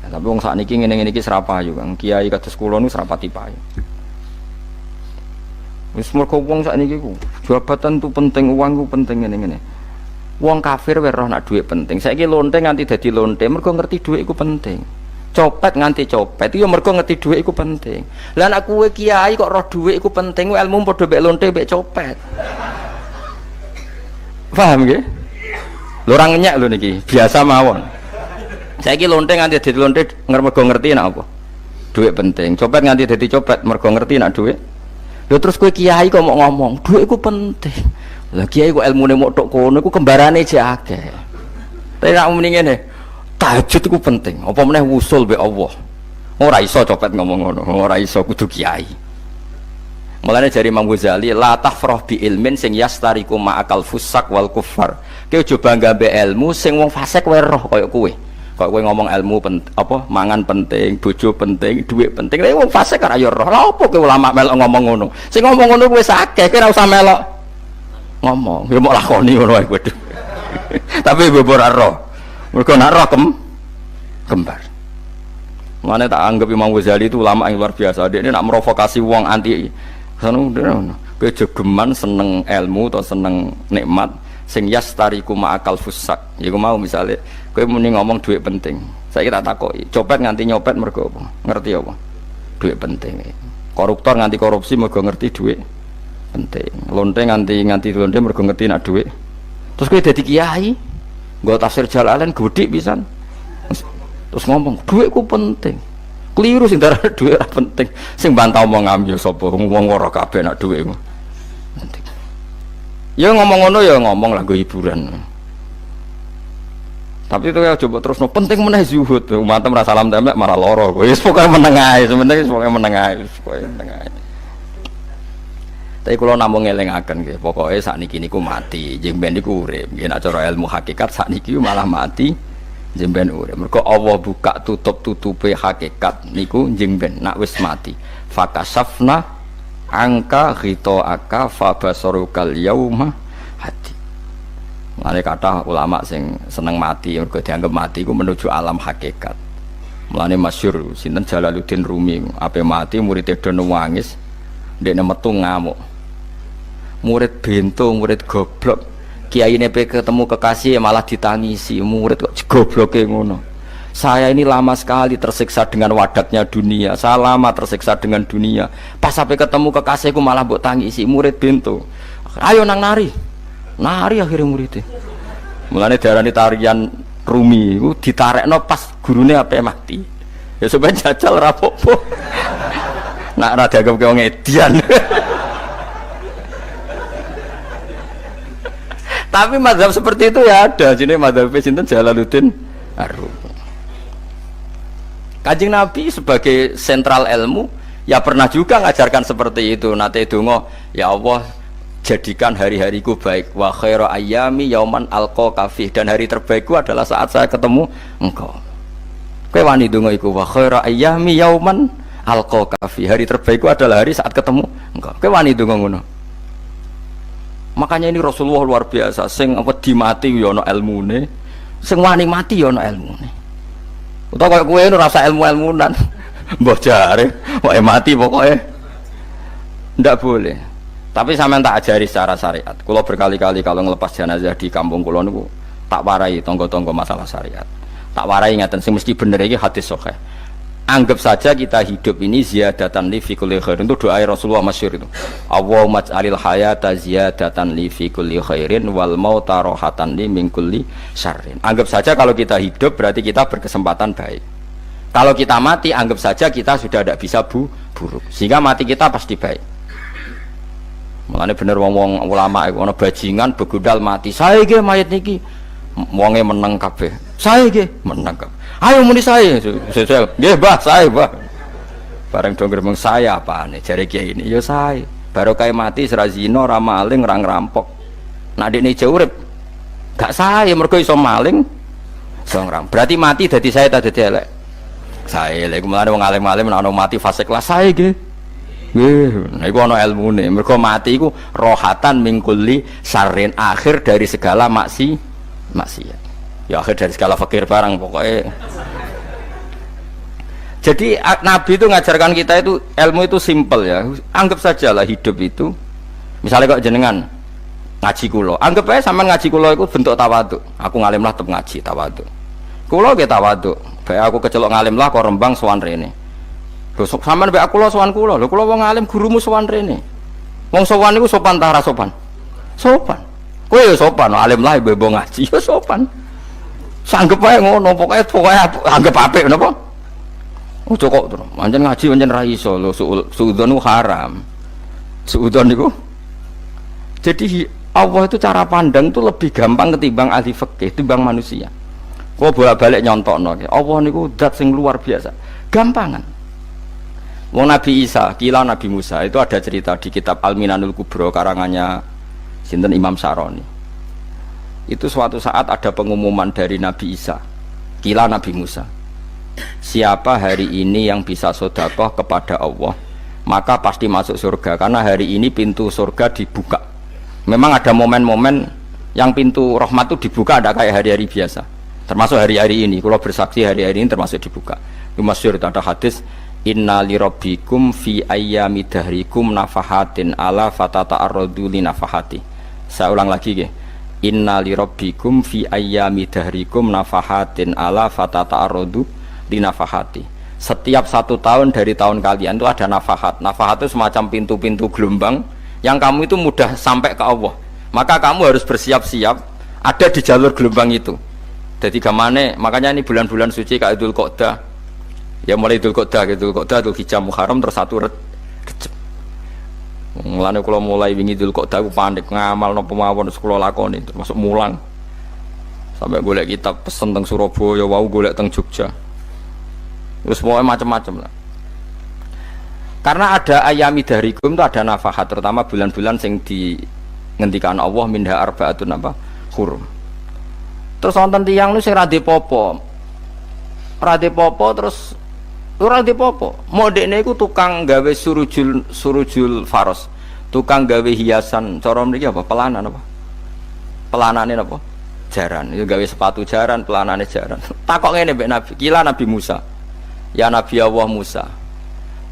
Tapi wong sakniki ngene-ngene iki serapayu Kang kiai kados kula nu serapati payu. Wis mergo wong sakniki ku jabatan tu penting, uang ku penting ngene-ngene. Wong kafir wae roh nak dhuwit penting. Saiki lonte nganti dadi lonte mergo ngerti dhuwit iku penting. Copet nganti copet itu mergo ngerti dhuwit iku penting. Lah nek kowe kiai kok roh dhuwit iku penting, ilmu padha mek lonte mek copet. Paham nggih? Lho ora ngenyek lho niki, biasa mawon. Saiki lonte nganti dadi lonte mergo ngerti nek apa? Dhuwit penting. Copet nganti dadi copet mergo ngerti nek dhuwit. Lho terus kowe kiai kok mau ngomong, dhuwit iku penting. Lah kiai kok ilmune mok tok kono iku kembarane jek akeh. Tapi nek muni ngene, tahajud itu penting. Apa meneh wusul be Allah. Ora iso copet ngomong ngono, ora iso kudu kiai. Mulane jari Imam Ghazali, la tafrah bi ilmin sing yastariku ma'akal fusak wal kufar. Kowe aja bangga be ilmu sing wong fasik wae roh kaya kowe. Kaya kowe ngomong ilmu apa mangan penting, bojo penting, dhuwit penting. Lah wong fasik ora ya roh. Lah opo kowe ulama melok ngomong ngono? Sing ngomong ngono wis akeh, kowe ora usah melok ngomong. Ya mok lakoni ngono wae kudu. Tapi ora roh. Mereka nak roh kembar. Mana tak anggap Imam Ghazali itu ulama yang luar biasa. Dia ini nak merovokasi uang anti. Kejegeman seneng ilmu atau seneng nikmat. Sing yastariku ma'akal fusak. Ya aku mau misalnya, kau muni ngomong duit penting. Saya tak takoi. Copet nganti nyopet mergo apa? Ngerti apa? Duit penting. Koruptor nganti korupsi mergo ngerti duit penting. Lonte nganti lonte mergo ngerti nak duit. Terus kau jadi kiai. Gak tafsir Jalalain gede pisan. Terus ngomong, duitku penting. Keliru sing darah duit ora penting. Sing bantah omong ngambil sapa wong ora kabeh nak duitmu. Penting. Ya ngomong ngono ya ngomong lah go hiburan. Tapi itu ya coba terus no penting meneh zuhud. Umat merasa salam templek malah loro. Wis pokoke meneng ae, sementing pokoke meneng ae, pokoke meneng ae. Tapi kalau namung ngelingaken nggih, pokoke sakniki niku mati, jeng ben niku urip. Nggih nek cara ilmu hakikat sakniki malah mati, jeng ben urip. Mergo Allah buka tutup-tutupe hakikat niku jeng ben nak wis mati. Fakasafna angka ghitaaka fabasarukal yauma hadi. Mulane kathah ulama sing seneng mati mergo dianggap mati iku menuju alam hakikat. Mulane masyhur sinten Jalaluddin Rumi, ape mati murid do nangis, ndekne metu ngamuk. Murid bento, murid goblok. Kiai ini ketemu kekasih malah ditangisi. Murid kok gobloke ngono. Saya ini lama sekali tersiksa dengan wadatnya dunia. Saya lama tersiksa dengan dunia. Pas sampai ketemu kekasihku malah mbok tangisi. Murid bento. Ayo nang nari. Nari akhirnya muridnya. Mulane darani tarian Rumi iku ditarekno pas gurune ape mati. Ya supaya jajal ora apa-apa. Nak ora dianggap wong edian. Tapi mazhab seperti itu ya ada. Jadi mazhab sinten Jalaluddin Ar-Rumi. Kanjeng Nabi sebagai sentral ilmu ya pernah juga ngajarkan seperti itu. Nate donga, ya Allah jadikan hari-hariku baik. Wa khairu ayyami yauman alqa kafih, dan hari terbaikku adalah saat saya ketemu engkau. Kowe wani donga iku wa khairu ayyami yauman alqa kafih. Hari terbaikku adalah hari saat ketemu engkau. Kowe wani donga ngono. Makanya ini Rasulullah luar biasa. Sing wedi mati ya ana ilmune, sing wani mati ya ana ilmune. Utawa kaya kowe ora rasa ilmu-ilmunan. Mbah jare, wae mati pokoke. Ndak boleh. Tapi sampean tak ajari secara syariat. Kula berkali-kali kalau ngelepas jenazah di kampung kula niku tak warai tangga-tangga masalah syariat. Tak warai ngaten sing mesti bener iki hadis sahih. Anggap saja kita hidup ini ziyadatan li fi kulli khairin. Itu doa Rasulullah masyhur itu. Allahumma ij'alil hayata ziyadatan li fi kulli khairin wal mauta rahatan li min kulli syarrin. Anggap saja kalau kita hidup berarti kita berkesempatan baik. Kalau kita mati anggap saja kita sudah tidak bisa buruk. Sehingga mati kita pasti baik. Mulane bener wong-wong ulama iku ana bajingan begundal mati. Saya nggih mayit niki. Wonge meneng kabeh. Saya nggih meneng kabeh. Ayo muni saya. Nggih, Mbah, saya, Mbah. Bareng dong gremeng saya apane jare kiai ini. Ya saya. Baru kae mati ora zina, ora maling, ora ngerampok. Nek dekne jauh urip gak saya mergo iso maling, iso ngerampok. Berarti mati dadi saya ta dadi elek. Saya lek mulane wong alim-alim nek ana mati fase kelas saya nggih. Nggih, iku ana ilmune. Mergo mati iku rohatan mingkuli syarrin, akhir dari segala maksiat. Ya akhir dari segala fakir barang pokoknya. Jadi Nabi itu ngajarkan kita itu ilmu itu simpel ya. Anggap saja lah hidup itu. Misalnya kok jenengan ngaji kulo, anggap aja sampean ngaji kulo itu bentuk tawaduk. Aku ngalim lah tetep ngaji tawaduk. Kulo ge tawaduk. Bae aku kecelok ngalim lah kok Rembang sowan rene. Lho sampean mbek aku lho sowan kula. Lho kula wong alim gurumu sowan rene. Wong sowan niku sopan ta ora sopan? Sopan. Kowe ya sopan, alim lah ibu ngaji ya sopan. Sanggep ae ngono, pokoke anggap apik napa? Ojo kok terus. Pancen ngaji pancen ra iso lho, suudzon niku haram. Suudzon niku. Jadi Allah itu cara pandang itu lebih gampang ketimbang ahli fikih, ketimbang manusia. Kok bolak-balik nyontokno. Allah niku zat sing luar biasa. Gampangan. Wong Nabi Isa, kila Nabi Musa itu ada cerita di kitab Al-Minanul Kubro karangannya sinten Imam Saroni. Itu suatu saat ada pengumuman dari Nabi Isa, kila Nabi Musa. Siapa hari ini yang bisa sedekah kepada Allah, maka pasti masuk surga karena hari ini pintu surga dibuka. Memang ada momen-momen yang pintu rahmat itu dibuka, ada kayak hari-hari biasa. Termasuk hari-hari ini, kalau bersaksi hari-hari ini termasuk dibuka. Itu masyhur, ada hadis, inna li rabbikum fi ayyami dahrikum nafahatin ala fatata'arradu li nafahati. Saya ulang lagi ya. Inna li rabbikum fi ayyami dahrikum nafahatin ala fatata'arradu li nafahati. Setiap 1 tahun dari tahun kalian itu ada nafahat. Nafahat itu semacam pintu-pintu gelombang yang kamu itu mudah sampai ke Allah. Maka kamu harus bersiap-siap ada di jalur gelombang itu. Jadi gamane, makanya ini bulan-bulan suci kayak Idul Qodah. Ya mulai Idul Qodah, Idul Hijjah, Muharram terus 1 Rejab. Mulane kula mulai wingi Idul Qodah aku panik ngamal napa mawon terus kula lakoni termasuk mulang. Sampai golek kitab pesen teng Surabaya, wau golek teng Jogja. Terus pokoknya macam-macam lah. Karena ada ayami dahrikum itu ada nafahat, terutama bulan-bulan sing di ngendikan Allah minha arbaatun apa hurum. Terus wonten tiyang nu sing ra dipopo. Ra dipopo terus ora dipopo. Modene iku tukang gawe surujul faros. Tukang gawe hiasan, cara mriki apa? Pelanan apa? Pelanane apa? Jaran. Itu gawe sepatu jaran, pelanane jaran. Takok ngene mbek Nabi, kila Nabi Musa. Ya Nabi Allah Musa.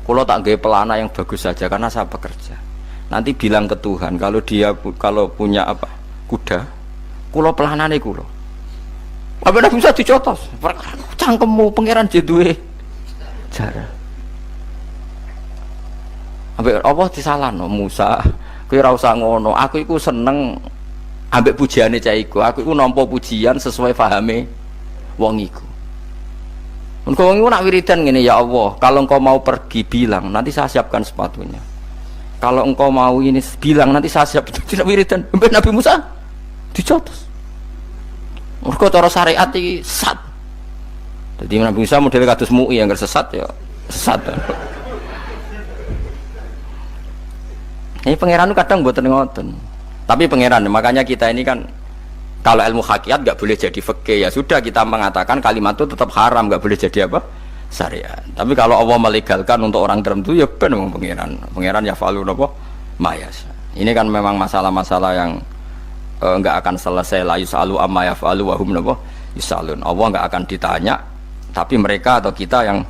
Kulo tak gawe pelana yang bagus saja karena saya bekerja. Nanti bilang ke Tuhan kalau punya apa? Kuda. Kulo pelanane kulo. Apa Nabi Musa dicotos? Cangkemmu pangeran duwe jaran. Ambek apa disalahno Musa? Kowe ora usah ngono. Aku iku seneng ambek pujiane cah iku. Aku iku nampa pujian sesuai pahame wong iku. Engkau wong iku nak wiridan ngene, ya Allah, kalau engkau mau pergi bilang, nanti saya siapkan sepatunya. Kalau engkau mau ini bilang, nanti saya siap. Tidak wiridan. Ambek Nabi Musa dicotos. Mergo cara syariat iki sesat. Jadi Nabi Musa model kados MUI yang sesat ya sesat. Ini pangeran kadang mboten ngoten. Tapi pangeran, makanya kita ini kan kalau ilmu hakikat nggak boleh jadi fikih, ya sudah kita mengatakan kalimat itu tetap haram, nggak boleh jadi apa? Syariat. Tapi kalau Allah melegalkan untuk orang tertentu ya ben memang pangeran ya falu apa? Mayas. Ini kan memang masalah-masalah yang nggak akan selesai, la yusalu amma yafalu wa hum yusalun. Allah nggak akan ditanya, tapi mereka atau kita yang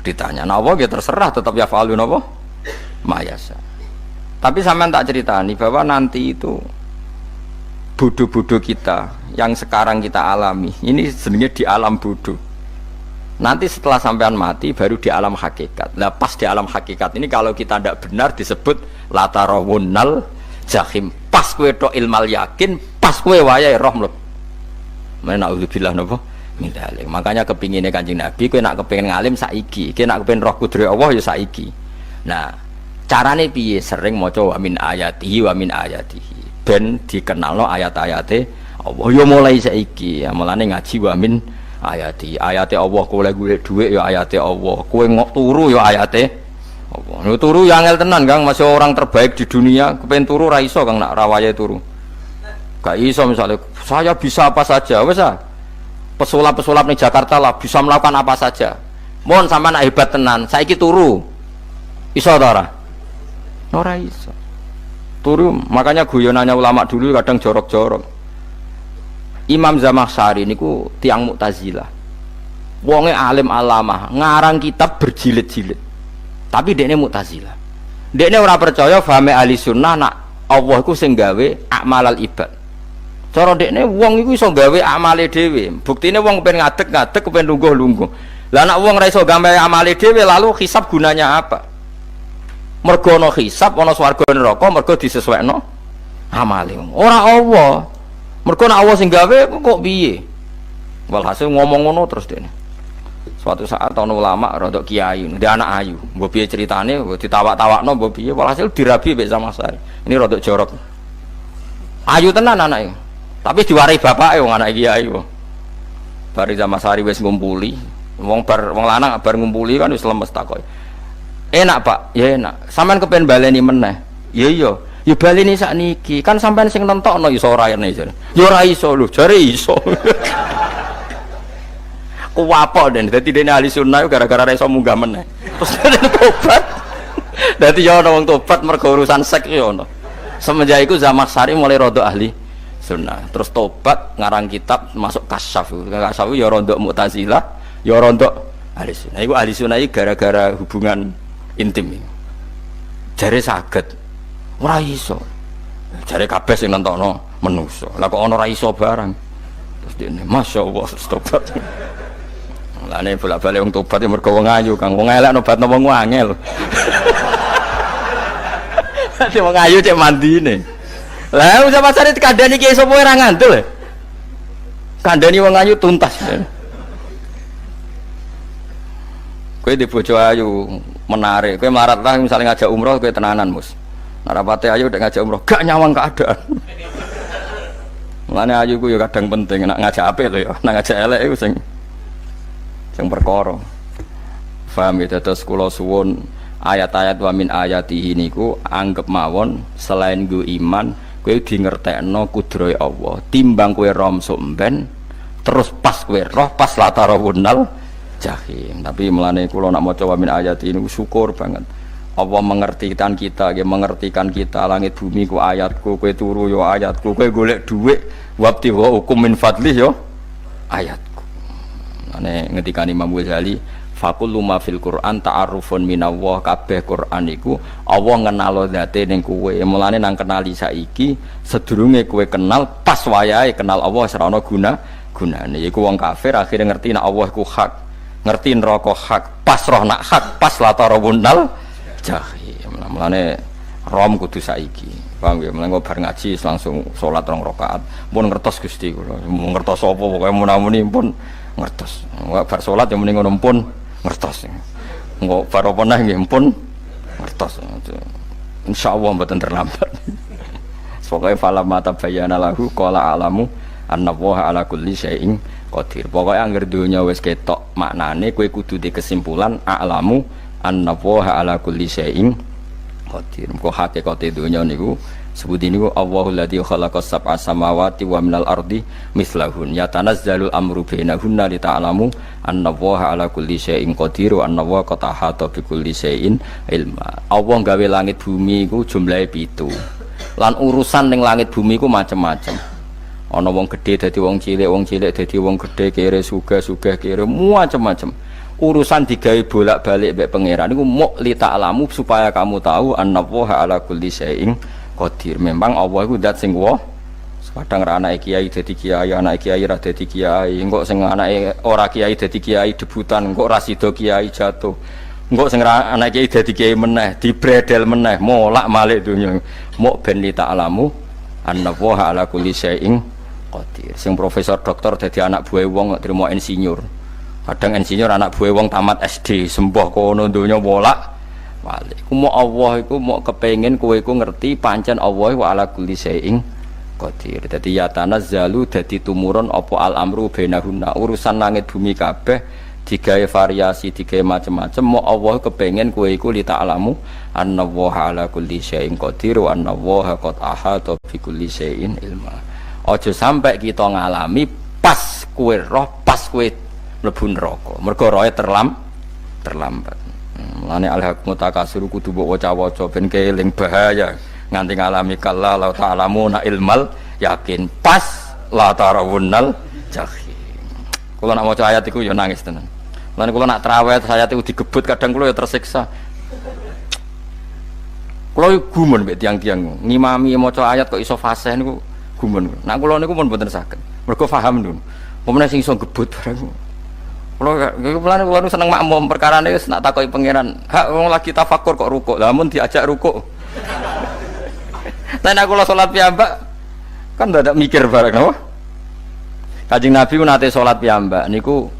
ditanya. Nah Allah ya terserah tetap yafalu napa mayasa. Tapi sampean tak ceritani bahwa nanti itu bodoh-bodoh kita yang sekarang kita alami ini sebenarnya di alam bodoh. Nanti setelah sampean mati baru di alam hakikat. Nah pas di alam hakikat ini kalau kita tidak benar disebut latarawunnal jahim. Pas kue tok ilmal yakin, pas kue wayahe roh mleb. Mana naudzubillah napa min dzalik. Makanya kepinginnya Kanjeng Nabi, kue nak kepingin ngalim saiki, kue nak kepingin roh kudrat Allah ya saiki. Nah, carane piye? Sering maca wa min ayatihi wa min ayatihi. Ben dikenalno ayat-ayate Allah ya mulai saiki. Ya mulane ngaji wa min ayati. Ayate Allah kowe golek dhuwit ya ayate Allah. Kowe ngok turu ya ayate apa? Nek turu ya angel tenan Kang, masih orang terbaik di dunia, kepen turu ra iso Kang nak rawaye turu. Gak iso misalnya saya bisa apa saja, wis ah. Pesulap-pesulap ning Jakarta lah bisa melakukan apa saja. Mohon sampean nak hebat tenan, saiki turu. Iso ta ora? Ora iso. Turu, makanya guyonannya ulama dulu kadang jorok-jorok. Imam Zamakhsyari niku tiang Mu'tazilah. Wonge alim alamah, ngarang kitab berjilid-jilid. Tapi dekne Mu'tazilah. Dekne ora percaya fahame ahli sunnah nak Allah iku sing gawe akmalal ibad. Cara dekne wong iku iso gawe amale dhewe. Buktine wong kepen ngadeg-ngadeg, kepen lungguh-lungguh. Lah nek wong ora iso gawe amale dhewe lalu hisab gunanya apa? Mergo ana hisab, ana swarga neraka, mergo disesuaikno amale. Ora Allah. Mergo nek Allah sing gawe kok piye? Walhasil ngomong ngono terus dekne. Suatu saat ana ulama rodok kiai, ndek anak ayu. Mbok piye critane, ditawak-tawakno mbok piye, walhasil dirabi mek sama saya. Ini rodok jorok. Ayu tenan anake. Tapi diwarai bapake wong anak kiai kok. Bari Zamasari wis ngumpuli, wong lanang bar ngumpuli kan wis lemes takoki. Enak Pak, ya enak. Sampeyan kepen baleni meneh. Ya iya, ya baleni sakniki. Kan sampeyan sing nentokno iso ora ene jare. Ya ora iso lho, jare iso. Kuwapok den, dadi dene ahli sunnah gara-gara ora iso munggah meneh. Terus tobat. Dadi ya ana wong tobat mergo urusan sek ya ana. Semenjak itu Zamaksyari mulai rodok ahli sunnah, terus tobat ngarang kitab masuk kasyaf ya rodok Mu'tazilah, ya rodok ahli sunnah. Itu ahli sunnah gara-gara hubungan intim ini. Jare saged ora iso, jare kabeh sing nentokno menungso. Lah kok ana ora iso barang, terus dene masya Allah tobat. Lah nek bolak-balik wong tobat ya mergo wong ayu kang wong elek nobatno wong angel. Cek wong ayu cek mandine. Lah usah pasare kandhani ki sapa ora ngandel. Kandhani wong ayu tuntas. Kowe di bojo ayu menarik, kowe melarat lah misalnya ngajak umroh kowe tenanan mus. Narapate ayu udah ngajak umroh gak nyawang keadaan. Mulane ayu ku ya kadang penting nek ngajak apik lho ya, nek ngajak elek iku sing perkara. Paham ya terus kula suwun ayat-ayat wa min ayatihi niku anggap mawon selain gue iman kowe di ngertekno kudrohe Allah timbang kowe rom somben terus pas kowe roh pas latarawunal jahim. Tapi mulane kula nak maca wa min ayatihi niku syukur banget Allah mengertikan kita, dia mengertikan kita langit bumi ku ayatku, kowe turu yo ayatku, kowe golek dhuwit wabti wa hukum min fadlih yo ayatku. Ane ngendikane Imam Ghazali Fakul luma fil Quran ta'arufun minallah, kabeh Quran iku Allah ngenalo zate ning kowe. Mulane nang kenali saiki sedurunge kowe kenal pas wayahe kenal Allah ora ana gunane. Iku wong kafir akhirnya ngerti nek Allah iku hak, ngerti neraka hak, pas roh nak hak, pas latarabunal jahim. Mulane rom kudu saiki. Paham ya? Mulane bar ngaji langsung salat 2 rakaat. Pun ngertos Gusti kula. Mun ngertos apa pokoke munamuni pun ngertos. Bar salat ya muni ngono pun ngertos. Engko bar apa neh nggih pun ngertos. Insyaallah mboten terlambat. Pokoke fala mata bayana lahu qala alamu annallaha ala kulli syai'in qadir. Pokoke anggere donya wis ketok maknane kowe kudu di kesimpulan alamu annallaha ala kulli syai'in qadir. Kok hakikate donya niku sebut niku Allahul ladzi khalaqas sab'a samawati wa minal ardi mislahun yatanazzalul amru bainahunna li ta'lamu annallaha ala kulli syai'in qadir wa annallaha qad ahata bi kulli syai'in ilma. Allah gawe langit bumi iku jumlahe 7. Lan urusan ning langit bumi iku macam-macam. Ana wong gedhe dadi wong cilik dadi wong gedhe, kere sugih kere macam-macam. Urusan digawe bolak-balik mbek pangeran niku muk li ta'lamu supaya kamu tahu annallaha ala kulli syai'in qadir. Memang Allah iku zat sing wa. Kadang ra anake kiai dadi kiai, anake kiai ra dadi kiai, engko sing anake ora kiai dadi kiai debutan, engko ra sida kiai jatuh. Engko sing anake kiai dadi kiai meneh, dibredel meneh, molak-malik donya. Muk ben li ta'lamu annallaha ala kulli syai'in qadir. Sing profesor doktor dadi anak buah wong kok trimo insinyur. Kadang insinyur anak buah wong tamat SD, sembah kono donya bolak balik. Ku mau Allah iku mau kepengin kowe iku ngerti pancen Allah wa ala kulli syai'in qadir. Dadi ya tanazzalu dadi tumurun apa al amru bainahunna. Urusan langit bumi kabeh digawe variasi, digawe macam-macam. Mau Allah kepengin kowe iku li ta'lamu annallaha ala kulli syai'in qadir wa annallaha qad ahata bi kulli syai'in ilma. Aja sampai kita ngalami pas kowe roh, pas kowe mlebu neraka. Mergo roe terlambat. Mulane al-haqmu takasur kudu mbok waca-waca ben keling bahaya nganti ngalami kala la ta'lamuna ilmal yakin pas la tarawunnal jahim. Kula nak maca ayat iku ya nangis tenan. Mulane kula nak traweh ayat iku digebut kadang kula ya tersiksa. Kula gumun mbek tiang-tiang ngimami maca ayat kok iso fasih niku gumun. Nak kula niku pun mboten saged. Mergo paham niku. Pemene sing iso gebut barang. Kula seneng makmum perkarane wis nak takoki pangeran. Hak wong lagi tafakur kok rukuk. Lah mun diajak rukuk. Nek kula salat piyambak kan ndak mikir barang napa? Kanjeng Nabi nate salat piyambak niku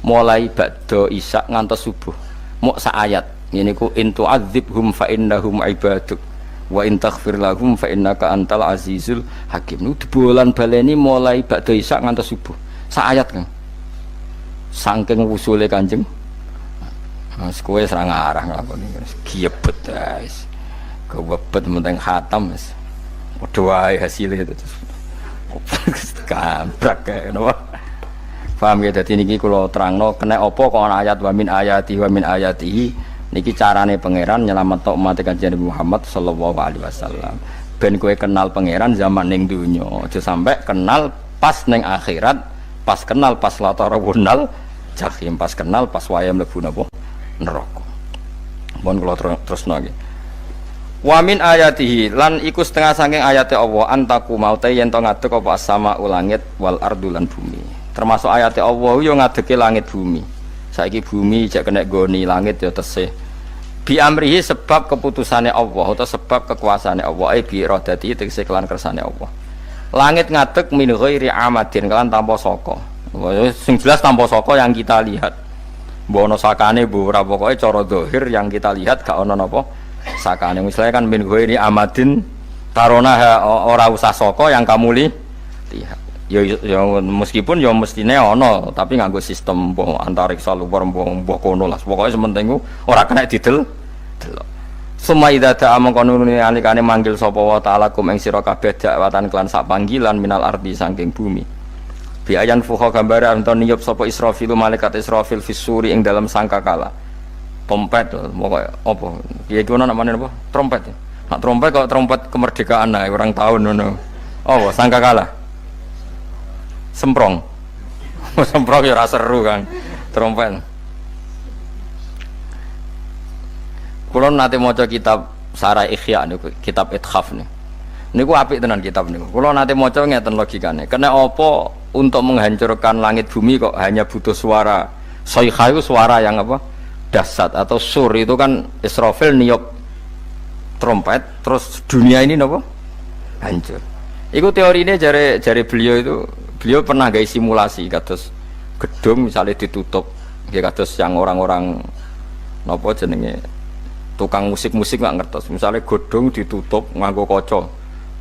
mulai ba'da isya ngantos subuh. Mok sak ayat. Niku in tu'adzibhum fa innahum ibaduk wa in taghfir lahum fa innaka antal azizul hakim. Niku dibolan baleni mulai ba'da isya ngantos subuh. Sak ayat kan. Saking usule Kanjeng. Mas kowe serang arah nglakoni giebet guys. Kewebet menteng khatam wis. Padha wae hasilnya itu. Gambrak kae napa. Paham ya, dadi niki kula terangno kena apa kok ana ayat wa min ayatihi niki carane pangeran nyelametno umat Kanjeng Muhammad sallallahu alaihi wasallam. Ben kowe kenal pangeran zaman ning donya, aja sampai kenal pas ning akhirat, pas kenal pas latarawunal jahim, pas kenal pas waya mlebu napa neraka. Mohon kula terusno nggih. Wa min ayatihi lan iku setengah saking ayate Allah antaku maute yen to ngadeg apa sama ulangit wal ardu lan bumi. Termasuk ayate Allah yo ngadege langit bumi. Saiki bumi jak kena goni langit yo tesih. Bi amrihi sebab keputusane Allah atau sebab kekuasaane Allah bi iradati tegese kelan kersane Allah. Langit ngadeg min ghairi amadin kelan tanpa saka. Sing jelas tanpa saka yang kita lihat. Mbok ana sakane mbok ora pokoke cara zahir yang kita lihat gak ana napa sakane. Misalnya kan min ghairi amadin tarona ora usah saka yang kamu lihat. Ya meskipun ya mestine ana tapi nganggo sistem mbok antariksa luar mbok kono lah. Pokoke sementing ora kena didel. Suma idza ta'a mangkonune alikane manggil sapa wa ta'ala kum ing sira kabeh dakwatan kelan sak panggilan minal ardi saking bumi. Bi ayan fuha gambare anton niyup sapa Israfil malaikat Israfil fisuri ing dalam sangkakala. Trompet pokoke apa? Iki ono namane apa? Trompet. Nak trompet kok trompet kemerdekaan ae orang tahun ngono. Oh, sangkakala. Semprong. Semprong ya ora seru kan. Trompet. Kulo nate maca kitab Sarah Ikhya niku, kitab Ithaf niku. Niku apik tenan kitab niku. Kulo nate maca ngeten logikane. Kena apa untuk menghancurkan langit bumi kok hanya butuh suara sayha itu suara yang apa? Dahsyat atau sur itu kan Israfil niup trompet terus dunia ini napa? Hancur. Iku teorine jare beliau pernah gawe simulasi kados gedung misalnya ditutup nggih kados yang orang-orang napa jenenge tukang musik-musik nggak ngertos misalnya godong ditutup nganggo kaca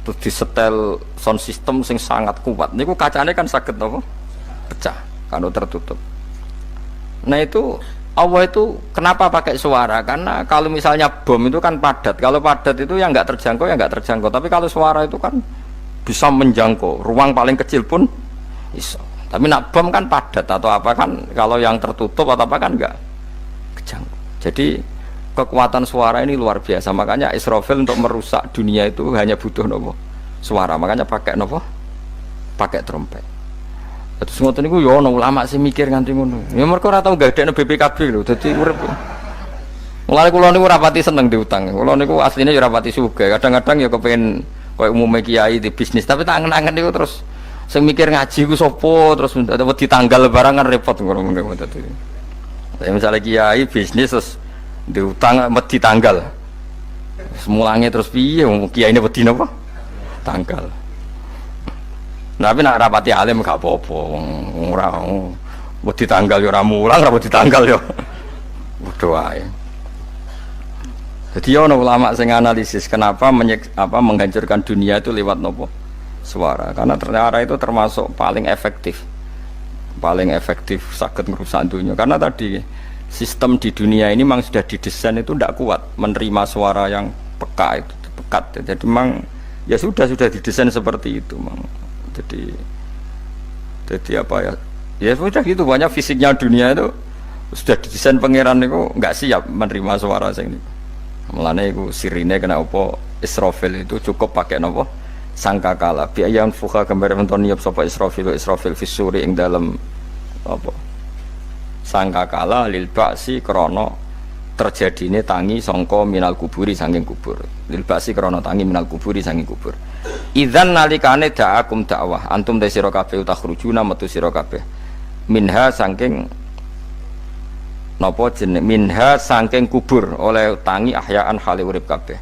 terus disetel sound system sing sangat kuat niku kacane kan saged napa pecah kalau tertutup. Nah itu Allah itu kenapa pakai suara karena kalau misalnya bom itu kan padat, kalau padat itu yang nggak terjangkau tapi kalau suara itu kan bisa menjangkau ruang paling kecil pun iso. Tapi nak bom kan padat atau apa kan kalau yang tertutup atau apa kan nggak kejangkau. Jadi kekuatan suara ini luar biasa, makanya Israfil untuk merusak dunia itu hanya butuh nopo suara, makanya pakai nopo pakai trompet. Terus ngoten niku yo ana ulama sing mikir nganti ngono. Ya mergo ora tau gadekno BPKB lho, dadi urip. Mulane kula niku ora pati seneng diutang. Kula niku asline yo ora pati sugih. Kadang-kadang ya kepengin koyo umume kiai di bisnis, tapi tak angen-angen niku terus sing mikir ngaji ku sapa, terus wedi tanggal barang kan repot ngono dadi. Misalnya kiai bisnis terus diutang wedi tanggal. Semulange terus piye wong kiyaine wedi napa? Tanggal. Nah, tapi nak rapati alim gak apa-apa. Ora wedi tanggal ya ora mulang, ora wedi tanggal ya. Padha wae. Jadi ana ulama sing analisis kenapa menghancurkan dunia itu lewat nopo? Suara. Karena ternyata itu termasuk paling efektif. Paling efektif saged ngrusak dunia. Karena tadi sistem di dunia ini memang sudah didesain itu tidak kuat menerima suara yang peka itu pekat. Jadi memang ya sudah didesain seperti itu, memang. Jadi apa ya? Ya sudah gitu, banyak fisiknya dunia itu sudah didesain pangeran itu nggak siap menerima suara sing niku. Mulane iku sirine kena apa Israfil itu cukup pakai napa sangkakala. Bi ayyan fuha gambar menton niap sapa Israfil fisuri ing dalam apa sangkakala lil ba'si krana terjadine tangi sangka minal kuburi saking kubur lil basi krana tangi minal kuburi saking kubur idzan nalikane da'akum dakwah antum te sira kabeh takhrujuna metu sira kabeh minha saking napa jeneng minha saking kubur oleh tangi ahyaan hale urip kabeh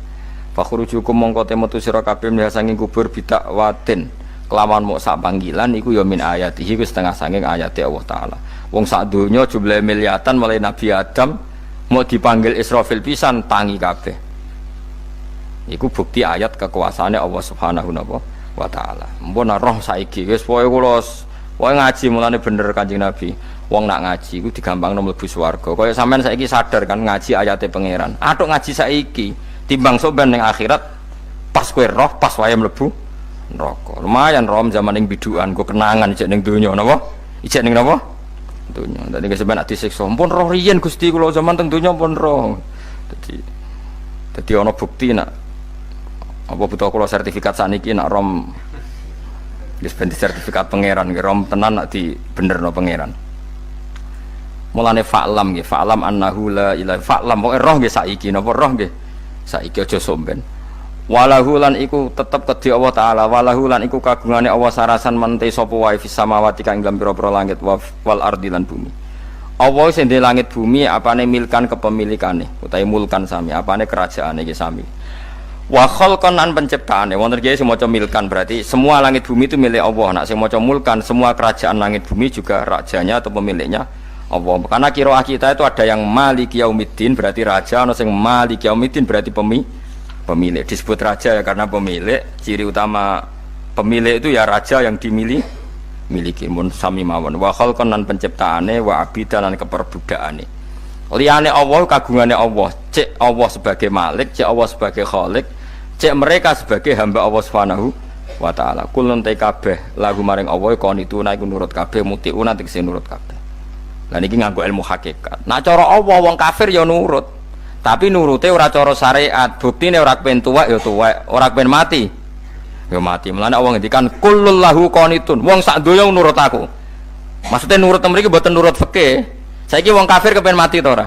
fakhrujukum mongko te metu sira kabeh minha saking kubur bidakwatin kelawan mok sak panggilan iku ya min ayatihi wis setengah saking ayate Allah taala wong sak donya jumlah miliatan mulai Nabi Adam mau dipanggil Israfil pisan tangi kabeh iku bukti ayat kekuasaane Allah Subhanahu wa taala mpun roh saiki wis pokoke kula ngaji mulane bener Kanjeng Nabi wong nak ngaji iku digampangno mlebu swarga kaya sampean saiki sadar kan ngaji ayate pangeran atuk ngaji saiki timbang soben ning akhirat pas kowe roh pas wae mlebu neraka lumayan rom zaman ning bidukan kok kenangan ijek ning donya napa ijek ning napa donya dadi sampean nak disiksa pun roh riyen Gusti kula zaman teng donya pun roh dadi ana bukti nak apa butuh kula sertifikat saniki nak rom wis ben sertifikat pangeran rom tenan nak di benerno pangeran mulane fa'lam nggih fa'lam annahu la ilaha fa'lam pokoke roh nggih saiki napa roh nggih saiki aja somben walahu lan iku tetep kedhi Allah taala walahu lan iku kagungane Allah sarasan mente sapa wae fis samawati kang ing pira-pira langit wal ardi lan bumi Allah sing ndek langit bumi apane milkan kepemilikane utawi mulkan sami apane kerajaane iki sami wa khalqan lan penciptaane wonten iki sing maca milkan berarti semua langit bumi itu milik Allah nak sing maca mulkan semua kerajaan langit bumi juga rajanya atau pemiliknya Allah karena qiraah kita itu ada yang maliki yaumiddin berarti raja ana sing maliki yaumiddin berarti pemilik disebut raja ya karena pemilik ciri utama pemilik itu ya raja yang dimiliki mun sami mawon wa khalqan lan penciptaane wa abidan lan keperbudakane liyane Allah kagungane Allah cek Allah sebagai malik cek Allah sebagai khalik cek mereka sebagai hamba Allah Subhanahu wa taala kulun te kabeh lagu maring Allah konituna iku nurut kabeh mutiuna tegese nurut kabeh lan iki nganggo ilmu hakikat nak cara Allah wong kafir ya nurut tapi nurute ora cara syariat buktine ora kepen tuwek ya tuwek ora kepen mati ya mati mulane Allah ngendikan kullul lahu qanitun wong sak donya nurut aku maksudnya nurut mriki mboten nurut fikih saiki wong kafir kepen mati ta ora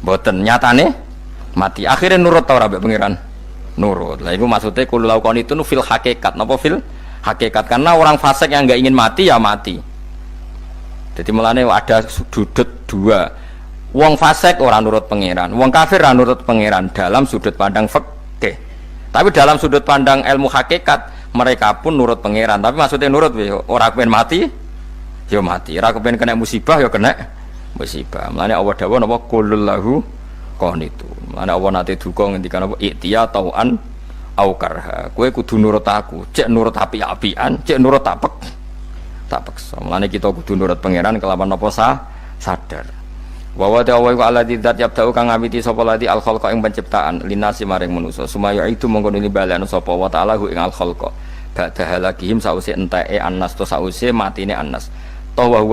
mboten nyatane mati akhirnya nurut ta ora mbek pangeran nurut lah iku maksudnya kullul lahu qanitun fil hakikat napa fil hakikat karena orang fasik yang enggak ingin mati ya mati jadi mulane ada sudut dua wong fasik orang nurut pangeran wong kafir ora nurut pangeran dalam sudut pandang fikih tapi dalam sudut pandang ilmu hakikat mereka pun nurut pangeran tapi maksudnya nurut ora kepen mati ya mati ora kepen kena musibah ya kena musibah mulane Allah dawuh napa qulul lahu qanitun mulane Allah nate duka ngendikan apa iktiya tauan au karha kowe kudu nurut aku cek nurut api-apian cek nurut tak paksa mulane kita kudu nurut pangeran kelawan apa sadar wa ta'ala wa alladzi dzat yabda'u kang ngawiti sapa lati al khalqa ing penciptaan linasi maring manusa sumaya itu mongko nili balekno sapa wa ta'ala ing al khalqa ba'da halakihim sause enteke annas to sause matine annas to wa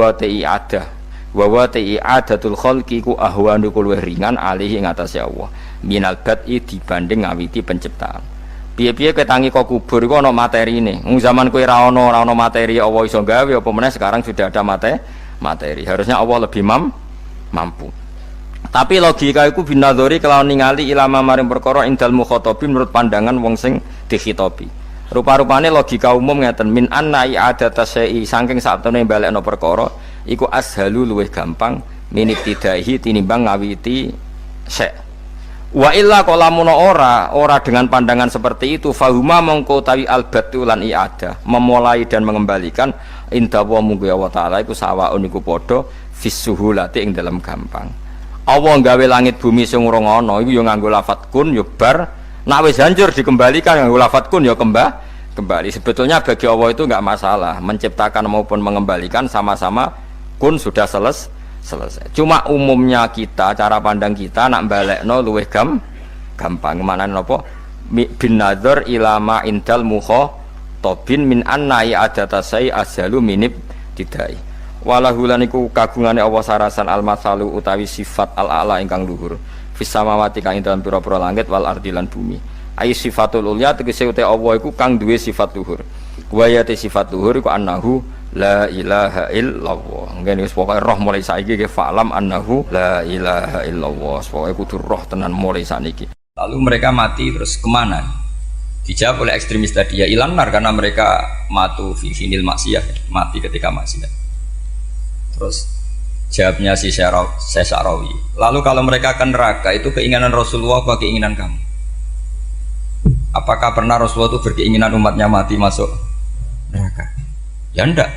ta'i adatul khalqi ku ahwanu luwih ringan alih ing atase Allah minal bad'i dibanding ngawiti penciptaan piye-piye ketangi kok kubur iku ana materine zaman kowe ra ana materi Allah iso gawe apa meneh sekarang sudah ada materi harusnya Allah lebih mampu tapi logika iku binadzori kelawan ningali ilama maring perkara indal mukhatabin menurut pandangan wong sing dikhitobi rupa-rupane logika umum ngeten min anna i'adata syai saking satune balekno perkara iku ashalu luwih gampang minibtidaihi tinimbang ngawiti syai wa illa qalamun ora dengan pandangan seperti itu fahuma mongko tawi albatu lan i'adah memulai dan mengembalikan inda wa munggu Allah taala iku sawaun iku padha fisuhulati ing dalam gampang Allah gawe langit bumi sing urung ana iku ya nganggo lafat kun ya bar nek wis hancur dikembalikan nganggo lafat kun ya kembali sebetulnya bagi Allah itu enggak masalah menciptakan maupun mengembalikan sama-sama kun sudah selesai cuma umumnya kita cara pandang kita nak balekno luwih gampang mana napa bin nadzar ilama indal mukhatabin min anna i'adatasai azalu minib didai walahulan iku kagungane Allah sarasan al-masalu utawi sifat al-a'la ingkang luhur fis samawati kang ing dalem pira-pira langit wal ardi lan bumi ai sifatul ulya tegese uta Allah iku kang duwe sifat luhur Wa yati sifat luhur iku annahu la ilaha illallah. Ngene wis pokoke roh mulai saiki ke fa'lam annahu la ilaha illallah. Pokoke kudu roh tenan mulai saniki. Lalu mereka mati terus kemana? Dijawab oleh ekstremis tadi ya ilanar karena mereka matu fi finil maksiyah, mati ketika maksiat. Terus jawabnya si Sa'rawi. Lalu kalau mereka akan neraka itu keinginan Rasulullah apa keinginan kamu? Apakah pernah Rasulullah itu berkeinginan umatnya mati masuk neraka? Ya enggak.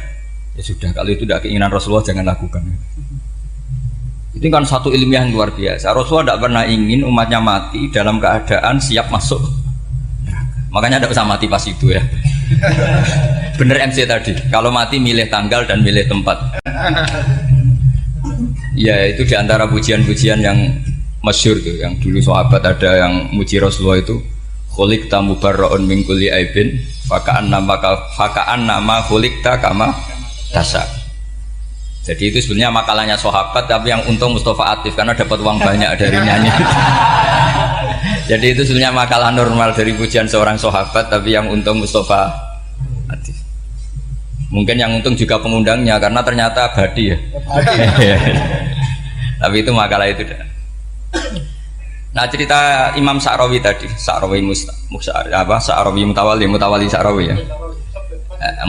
Ya sudah, kalau itu tidak keinginan Rasulullah jangan lakukan. Itu kan satu ilmiah yang luar biasa. Rasulullah tidak pernah ingin umatnya mati dalam keadaan siap masuk neraka. Makanya tidak usah mati pas itu ya. Bener MC tadi, kalau mati milih tanggal dan milih tempat. Ya itu diantara pujian-pujian yang masyhur tuh, yang dulu sahabat ada yang muji Rasulullah itu khuliqta mubarra'un min kulli aibin faka'an nama khuliqta kama tasha. Jadi itu sebenarnya makalahnya sahabat, tapi yang untung Mustafa Atif karena dapat uang banyak dari nyanyi. Jadi itu sebenarnya makalah normal dari pujian seorang sahabat, tapi yang untung Mustafa Atif. Mungkin yang untung juga pengundangnya karena ternyata abadi ya. Tapi itu makalah itu. Nah cerita Imam Sa'rawi tadi, Sa'rawi Sa'rawi Mutawali Sa'rawi ya.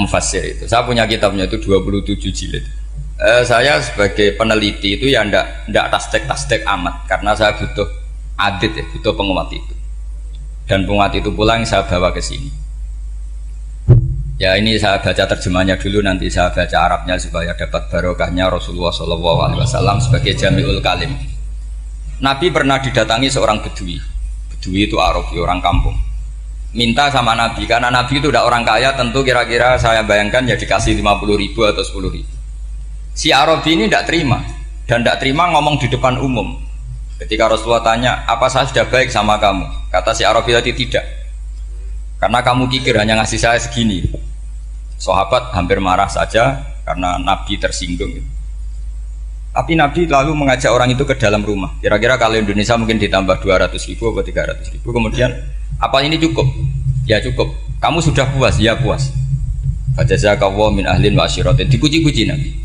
Mufassir itu. Saya punya kitabnya itu 27 jilid. Saya sebagai peneliti itu ya ndak tasdek amat karena saya butuh adit ya, butuh penguat itu. Dan penguat itu pula yang saya bawa ke sini. Ya ini saya baca terjemahnya dulu, nanti saya baca Arabnya supaya dapat barokahnya Rasulullah SAW sebagai Jami'ul Kalim. Nabi pernah didatangi seorang bedui. Bedui itu Arabi, orang kampung. Minta sama Nabi, karena Nabi itu udah orang kaya, tentu kira-kira saya bayangkan ya dikasih 50.000 atau 10.000. Si Arabi ini tidak terima, dan tidak terima ngomong di depan umum. Ketika Rasulullah tanya, apa saya sudah baik sama kamu? Kata si Arabi tadi tidak. Karena kamu kikir hanya ngasih saya segini. Sahabat hampir marah saja karena Nabi tersinggung. Tapi Nabi lalu mengajak orang itu ke dalam rumah. Kira-kira kalau Indonesia mungkin ditambah 200.000 atau 300.000. Kemudian, apa ini cukup? Ya cukup. Kamu sudah puas? Ya puas. Fajazakallahu min ahlin wa asyiratin. Dipuji-puji Nabi.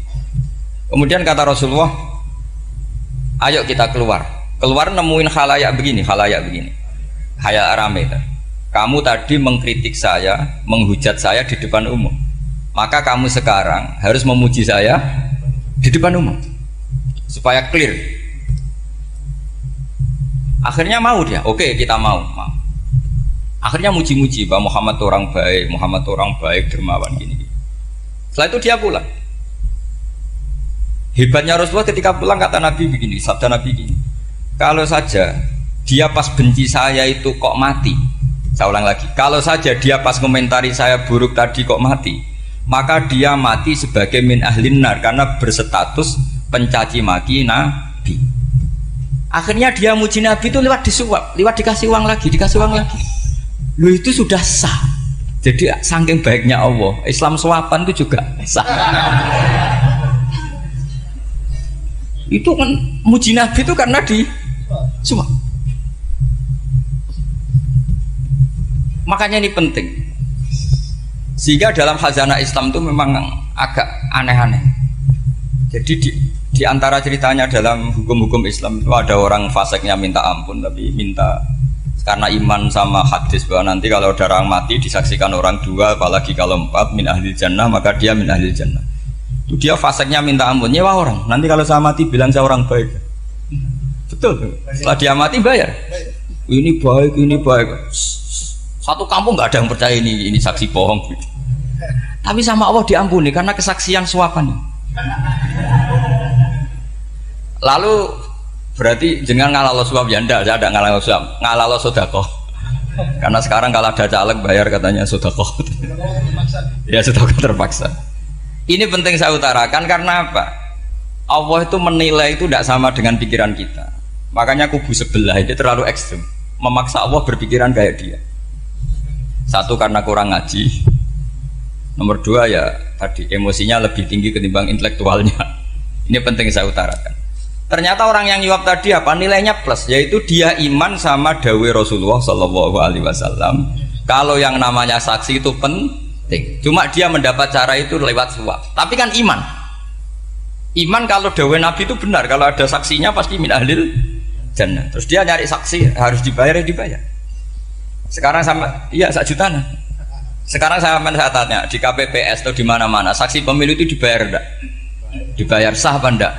Kemudian kata Rasulullah, ayo kita keluar. Keluar nemuin khalayak begini. Khalayak rame. Kamu tadi mengkritik saya, menghujat saya di depan umum. Maka kamu sekarang harus memuji saya di depan umum. Supaya clear. Akhirnya mau dia, oke kita mau. Akhirnya muji-muji bahwa Muhammad orang baik, dermawan gini. Setelah itu dia pulang. Hebatnya Rasulullah ketika pulang kata Nabi begini, sabda Nabi begini. Kalau saja dia pas benci saya itu kok mati. Saya ulang lagi, kalau saja dia pas komentari saya buruk tadi kok mati, maka dia mati sebagai min ahlin nar karena berstatus pencaci maki Nabi. Akhirnya dia muji Nabi itu lewat disuap, lewat dikasih uang lagi. Lu itu sudah sah. Jadi saking baiknya Allah, Islam suapan itu juga sah. Itu kan muji Nabi itu karena di suap. Makanya ini penting. Sehingga dalam khazanah Islam itu memang agak aneh-aneh. Jadi di antara ceritanya dalam hukum-hukum Islam itu ada orang fasiknya minta ampun, tapi minta karena iman sama hadis bahwa nanti kalau ada orang mati disaksikan orang dua, apalagi kalau 4 min ahli jannah, maka dia min ahli jannah. Itu dia fasiknya minta ampun, nyewa orang. Nanti kalau saya mati bilang saya orang baik. Betul. Setelah dia mati bayar. Ini baik. Satu kampung nggak ada yang percaya ini saksi bohong. Tapi sama Allah diampuni karena kesaksian suapan. Lalu berarti jangan ngalalo suap ya ndak, saya ada ngalalo suap, ngalalo sedekah. Karena sekarang kalau ada caleg bayar katanya sedekah. Ya sedekah terpaksa. Ini penting saya utarakan karena apa? Allah itu menilai itu tidak sama dengan pikiran kita. Makanya kubu sebelah itu terlalu ekstrem, memaksa Allah berpikiran kayak dia. Satu karena kurang ngaji, nomor dua ya tadi emosinya lebih tinggi ketimbang intelektualnya. Ini penting saya utarakan. Ternyata orang yang nyuap tadi apa nilainya plus, yaitu dia iman sama dawai Rasulullah SAW. Kalau yang namanya saksi itu penting, Cuma dia mendapat cara itu lewat suap. Tapi kan iman kalau dawe Nabi itu benar, kalau ada saksinya pasti min ahlil jannah. Terus dia nyari saksi harus dibayar ya dibayar. Sekarang sama iya 1 juta. Sekarang saya tanya di KPPS atau di mana-mana saksi pemilu itu dibayar enggak? Dibayar sah apa enggak?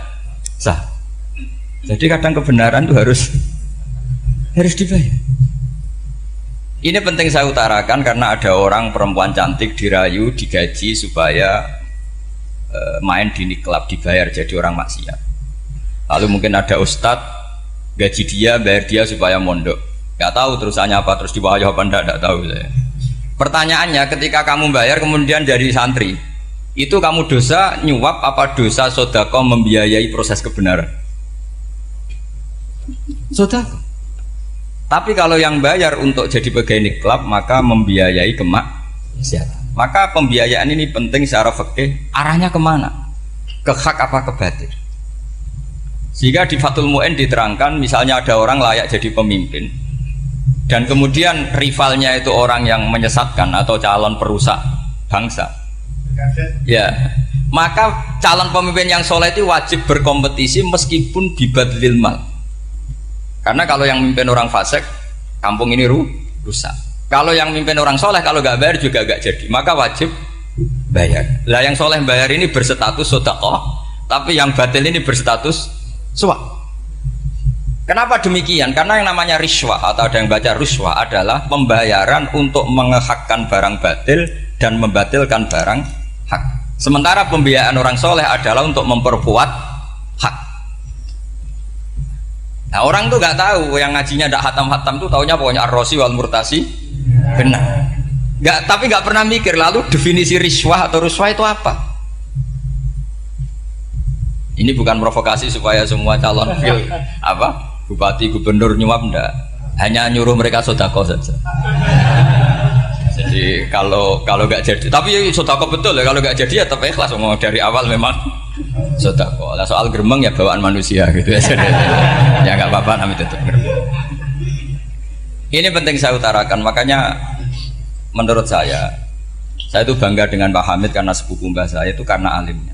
Sah. Jadi kadang kebenaran itu harus dibayar. Ini penting saya utarakan karena ada orang perempuan cantik dirayu, digaji supaya main di klub dibayar jadi orang maksiat. Lalu mungkin ada ustadz gaji dia, bayar dia supaya mondok. Gak tahu terusannya apa, terus dibayar apa enggak tahu saya. Pertanyaannya ketika kamu bayar kemudian jadi santri, itu kamu dosa nyuap apa dosa sodako membiayai proses kebenaran? Sodako. Tapi kalau yang bayar untuk jadi pegawai klub maka membiayai kemaksiatan. Maka pembiayaan ini penting secara fikih, arahnya kemana? Ke hak apa ke batil? Sehingga di Fathul Mu'in diterangkan misalnya ada orang layak jadi pemimpin dan kemudian rivalnya itu orang yang menyesatkan atau calon perusak bangsa, ya maka calon pemimpin yang soleh itu wajib berkompetisi meskipun bibadlil mal. Karena kalau yang mimpin orang fasik, kampung ini rusak. Kalau yang mimpin orang soleh, kalau nggak bayar juga nggak jadi. Maka wajib bayar. Lah yang soleh bayar ini berstatus sedekah, tapi yang batil ini berstatus suap. Kenapa demikian? Karena yang namanya riswah atau ada yang baca ruswah adalah pembayaran untuk mengehakkan barang batil dan membatilkan barang hak. Sementara pembiayaan orang soleh adalah untuk memperkuat hak. Nah orang tuh nggak tahu, yang ngajinya ndak hatam-hatam tuh taunya pokoknya ar-rosi wal murtasi benar. Tapi nggak pernah mikir lalu definisi riswah atau ruswah itu apa. Ini bukan provokasi supaya semua calon bupati gubernur nyuap ndak, hanya nyuruh mereka sodako saja. Jadi kalau nggak jadi, tapi sodako betul ya, kalau nggak jadi ya tetap ikhlas. Mau dari awal memang sodako. Lah soal geremeng ya bawaan manusia gitu ya. Ya nggak apa-apa, namanya tetap geremeng. Ini penting saya utarakan. Makanya menurut saya itu bangga dengan Pak Hamid karena sepupu mbah saya itu karena alimnya.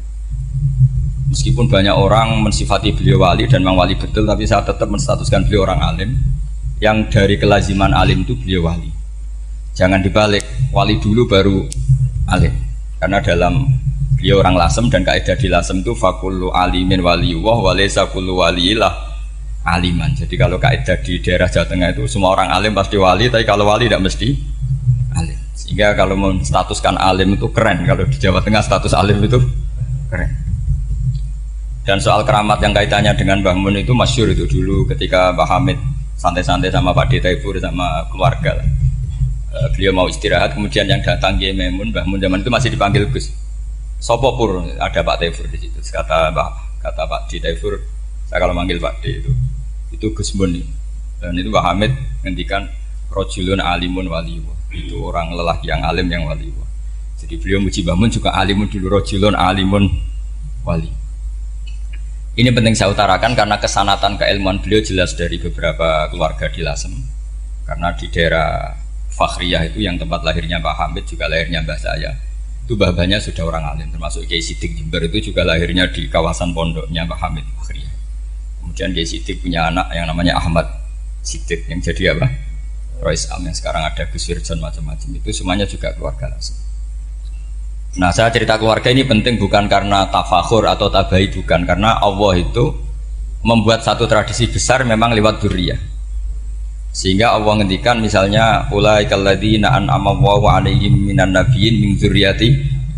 Meskipun banyak orang mensifati beliau wali dan memang wali betul, tapi saya tetap menstatuskan beliau orang alim yang dari kelaziman alim itu beliau wali. Jangan dibalik, wali dulu baru alim. Karena dalam beliau orang Lasem dan kaidah di Lasem itu fakullu alimin waliyullah walaysa kullu waliyillah aliman. Jadi kalau kaidah di daerah Jawa Tengah itu semua orang alim pasti wali, tapi kalau wali tidak mesti alim. Sehingga kalau menstatuskan alim itu keren. Kalau di Jawa Tengah status alim itu keren. Dan soal keramat yang kaitannya dengan Mbah Mun itu masyhur itu dulu ketika Mbah Hamid santai-santai sama Pak Taifur sama keluarga. Beliau mau istirahat, kemudian yang datang Kiai Maimun, Mbah Mun zaman itu masih dipanggil Gus. Sopo pur, ada Pak Taifur di situ. Kata Pak Taifur, saya kalau manggil Pak D itu Gus Mun. Dan itu Mbah Hamid ngendikan rojulun alimun waliyullah. Itu orang lelaki yang alim yang waliyullah. Jadi beliau muji Mbah Mun juga alimun dulu, rojulun alimun wali. Ini penting saya utarakan karena kesanatan keilmuan beliau jelas dari beberapa keluarga di Lasem. Karena di daerah Fakhriyah itu yang tempat lahirnya Pak Hamid juga lahirnya mbah saya. Itu mbah-mbahnya sudah orang alim, termasuk Kiai Sidik Jember itu juga lahirnya di kawasan pondoknya Pak Hamid Fakhriyah. Kemudian Kiai Sidik punya anak yang namanya Ahmad Sidik yang jadi apa? Rois Am yang sekarang ada Gus Wirjon macam-macam itu semuanya juga keluarga Lasem. Nah saya cerita keluarga ini penting bukan karena tafakhur atau tabai, bukan, karena Allah itu membuat satu tradisi besar memang lewat dzurriyyah. Sehingga Allah ngendikan misalnya ulaikal ladzina an'ama Allahu 'alaihim minan nabiyyin min dzurriyyati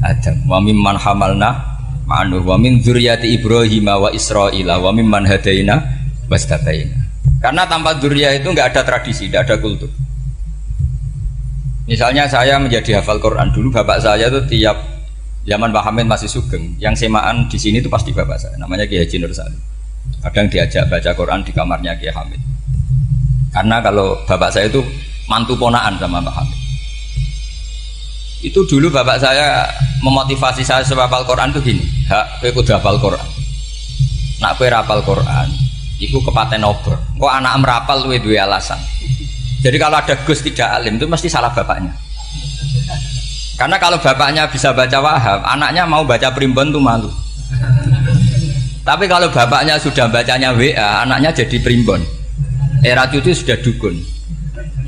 Adam wa mimman hamalna ma'anu wa min dzurriyyati Ibrahim wa Israila wa mimman hadaina wastabaina. Karena tanpa dzurriyyah itu enggak ada tradisi, enggak ada kultur. Misalnya saya menjadi hafal Quran dulu, bapak saya itu tiap zaman Pak Hamid masih sugeng, yang semaan di sini itu pasti bapak saya, namanya Kiai Haji Nur Salim. Kadang diajak baca Quran di kamarnya Kiai Hamid. Karena kalau bapak saya itu mantu ponaan sama Pak Hamid. Itu dulu bapak saya memotivasi saya supaya hafal Quran itu gini, kowe kudu hafal Quran. Nak kowe hafal Quran, iku kepaten obor. Kok anak merapal luwe duwe alasan. Jadi kalau ada Gus tidak alim itu mesti salah bapaknya. Karena kalau bapaknya bisa baca Wahab, anaknya mau baca primbon tuh malu. Tapi kalau bapaknya sudah bacanya WA, anaknya jadi primbon. Era cucu sudah dukun.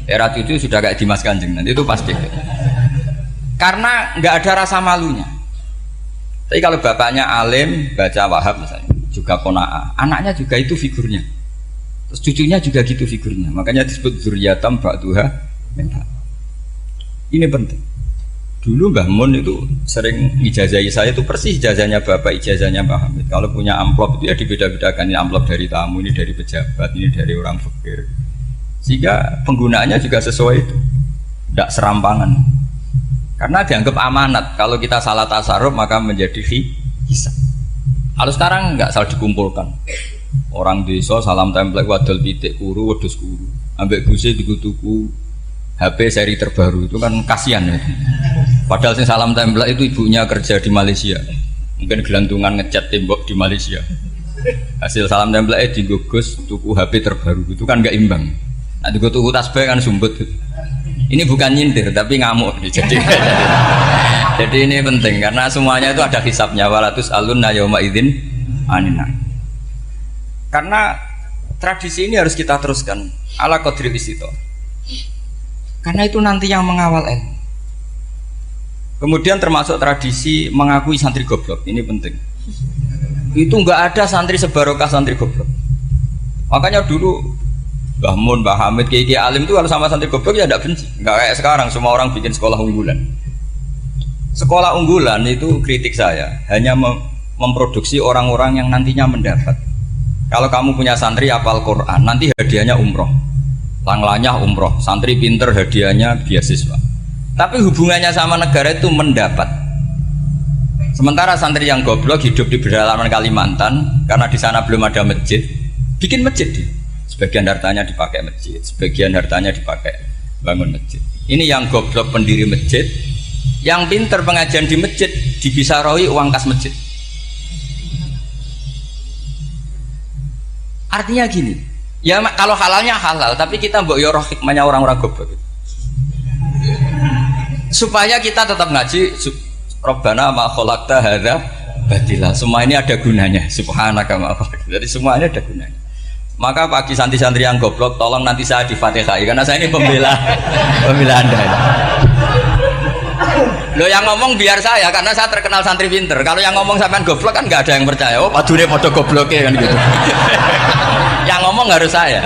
Era cucu sudah kayak Dimas Kanjeng, nanti itu pasti. Karena nggak ada rasa malunya. Tapi kalau bapaknya alim, baca Wahab misalnya, juga Qanaah, anaknya juga itu figurnya. Terus cucunya juga gitu figurnya. Makanya disebut dzurriyatan ba'duha min ba'd. Ini penting. Dulu Mbah Mun itu sering ijazahi saya itu persis ijazahnya bapak, ijazahnya Mbah Hamid. Kalau punya amplop itu ya dibeda-bedakan, ini amplop dari tamu, ini dari pejabat, ini dari orang fakir. Sehingga penggunaannya juga sesuai itu, tidak serampangan. Karena dianggap amanat. Kalau kita salah tasarruf maka menjadi hisab. Kalau sekarang nggak salah dikumpulkan. Orang desa salam template wadol pitik kuru, wedhus kuru. Ambek guse tuku HP seri terbaru itu kan kasihan ya. Padahal sing salam template itu ibunya kerja di Malaysia. Mungkin gelantungan ngecat tembok di Malaysia. Hasil salam template digogos tuku HP terbaru itu kan nggak imbang. Nah, tuku tasbih kan sumbut. Ini bukan nyindir tapi ngamuk. Jadi ini penting karena semuanya itu ada hisabnya. Walatus alunna yauma idzin anina. Karena tradisi ini harus kita teruskan ala qadri istito. Karena itu nanti yang mengawal ilmu. Kemudian termasuk tradisi mengakui santri goblok, ini penting. Itu nggak ada santri sebarokah santri goblok. Makanya dulu Mbah Mun, Mbah Hamid, Kiai Alim itu kalau sama santri goblok ya tidak benci. Nggak kayak sekarang semua orang bikin sekolah unggulan. Sekolah unggulan itu kritik saya hanya memproduksi orang-orang yang nantinya mendapat. Kalau kamu punya santri hafal Quran, nanti hadiahnya umroh. Langlanya umroh, santri pinter hadiahnya beasiswa. Tapi hubungannya sama negara itu mendapat. Sementara santri yang goblok hidup di pedalaman Kalimantan karena di sana belum ada masjid, bikin masjid dia. Sebagian hartanya dipakai masjid, sebagian hartanya dipakai bangun masjid. Ini yang goblok pendiri masjid, yang pinter pengajian di masjid dibisaroi uang kas masjid. Artinya gini, ya kalau halalnya halal, tapi kita mbok yo roh hikmahnya orang-orang goblok gitu. Supaya kita tetap ngaji Rabbana ma khalaqta hadza batila. Semua ini ada gunanya. Subhanaka ma khalaqta. Jadi semuanya ada gunanya. Maka bagi santri-santri yang goblok tolong nanti saya di Fatihai karena saya ini pembela Anda. Lo yang ngomong biar saya karena saya terkenal santri pinter. Kalau yang ngomong sampean goblok kan nggak ada yang percaya. Oh, padune padha gobloknya kan gitu. Yang ngomong harus saya.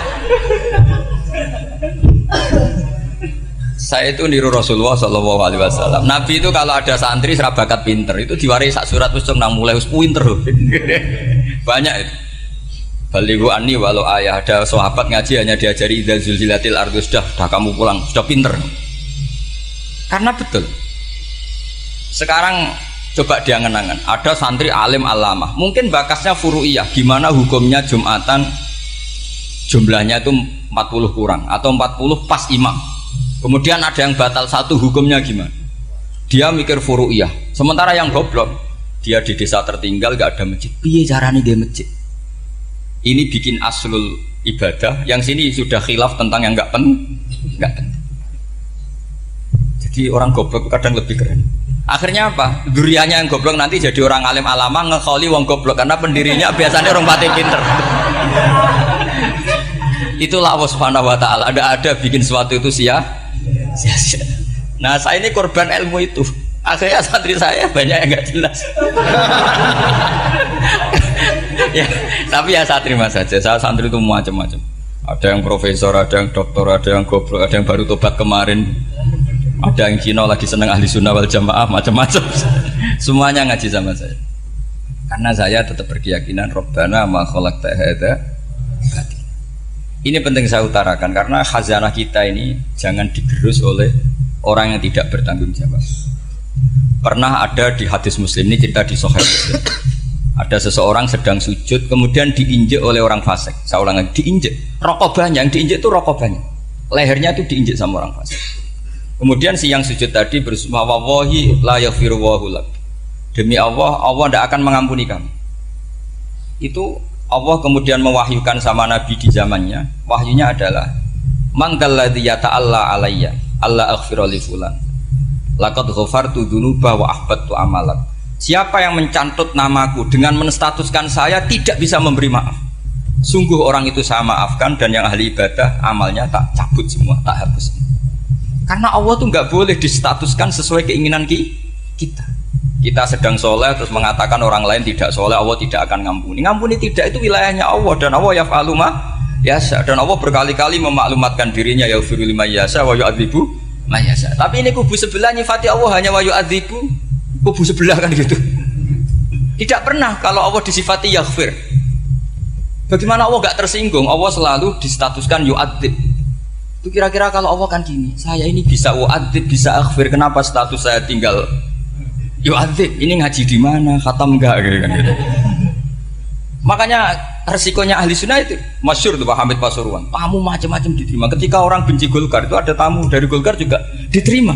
Saya itu niru Rasulullah Shallallahu Alaihi Wasallam. Nabi itu kalau ada santri serabakat pinter itu diwaris sak surat usung nang mulai pinter. Banyak itu. Balighu anni walau ayah, ada sahabat ngaji hanya diajari idza zulzilatil ardu, sudah kamu pulang, sudah pinter. Karena betul. Sekarang coba diangan-angan, ada santri alim alamah, mungkin bakasnya furu'iyah, gimana hukumnya Jumatan jumlahnya itu 40 kurang atau 40 pas imam. Kemudian ada yang batal satu, hukumnya gimana? Dia mikir furu'iyah. Sementara yang goblok, dia di desa tertinggal gak ada masjid. Piye caranya dia masjid? Ini bikin aslul ibadah, yang sini sudah khilaf tentang yang gak penting. Jadi orang goblok kadang lebih keren. Akhirnya apa? Duriannya yang goblok nanti jadi orang alim alama ngekholi wong goblok karena pendirinya biasanya orang pati pinter. Itulah Allah Subhanahu wa taala. Ada bikin sesuatu itu sia-sia. Nah, saya ini korban ilmu itu. Akhirnya santri saya banyak yang nggak jelas. Ya, tapi ya saya terima saja. Saya santri itu macam-macam. Ada yang profesor, ada yang doktor, ada yang goblok, ada yang baru tobat kemarin. Ada yang Cina lagi seneng ahli sunnah wal jamaah, macam-macam. Semuanya ngaji sama saya. Karena saya tetap berkeyakinan Rabbana ma khalaqta hadza batil. Ini penting saya utarakan karena khazanah kita ini jangan digerus oleh orang yang tidak bertanggung jawab. Pernah ada di hadis Muslim, ini cerita di Sahih Muslim. Ada seseorang sedang sujud kemudian diinjek oleh orang fasik. Saya ulang lagi, diinjek. Rokobahnya, yang diinjek itu rokobahnya. Lehernya itu diinjek sama orang fasik. Kemudian si yang sujud tadi bersumpah wallahi la yaghfiru wallahu lak. Demi Allah, Allah tidak akan mengampuni kamu. Itu Allah kemudian mewahyukan sama Nabi di zamannya. Wahyunya adalah man dalladzi yata'alla alayya alla aghfira li fulan. Laqad ghafartu dzunuba wa ahbattu amalak. Siapa yang mencantut namaku dengan menstatuskan saya tidak bisa memberi maaf, sungguh orang itu saya maafkan, dan yang ahli ibadah amalnya tak cabut semua, tak hapus. Karena Allah tuh nggak boleh distatuskan sesuai keinginan kita. Kita sedang soleh terus mengatakan orang lain tidak soleh, Allah tidak akan ngampuni. Ngampuni tidak, itu wilayahnya Allah, dan Allah yaf'alu ma yasha, dan Allah berkali-kali memaklumatkan dirinya yaghfiru liman yasha wa yu'adzibu man yasha. Tapi ini kubu sebelah nyifati Allah hanya wa yu'adzibu, kubu sebelah kan gitu. Tidak pernah kalau Allah disifati yaghfir. Bagaimana Allah gak tersinggung? Allah selalu distatuskan yu'adzib. Itu kira-kira kalau Allah kan gini, saya ini bisa yu'adzib, bisa aghfir, kenapa status saya tinggal yu'adzib? Ini ngaji di mana? Khatam enggak kan gitu. Makanya resikonya ahli sunnah itu masyhur tuh Pak Hamid Pasuruan, tamu macam-macam diterima. Ketika orang benci Golkar itu ada tamu dari Golkar juga diterima.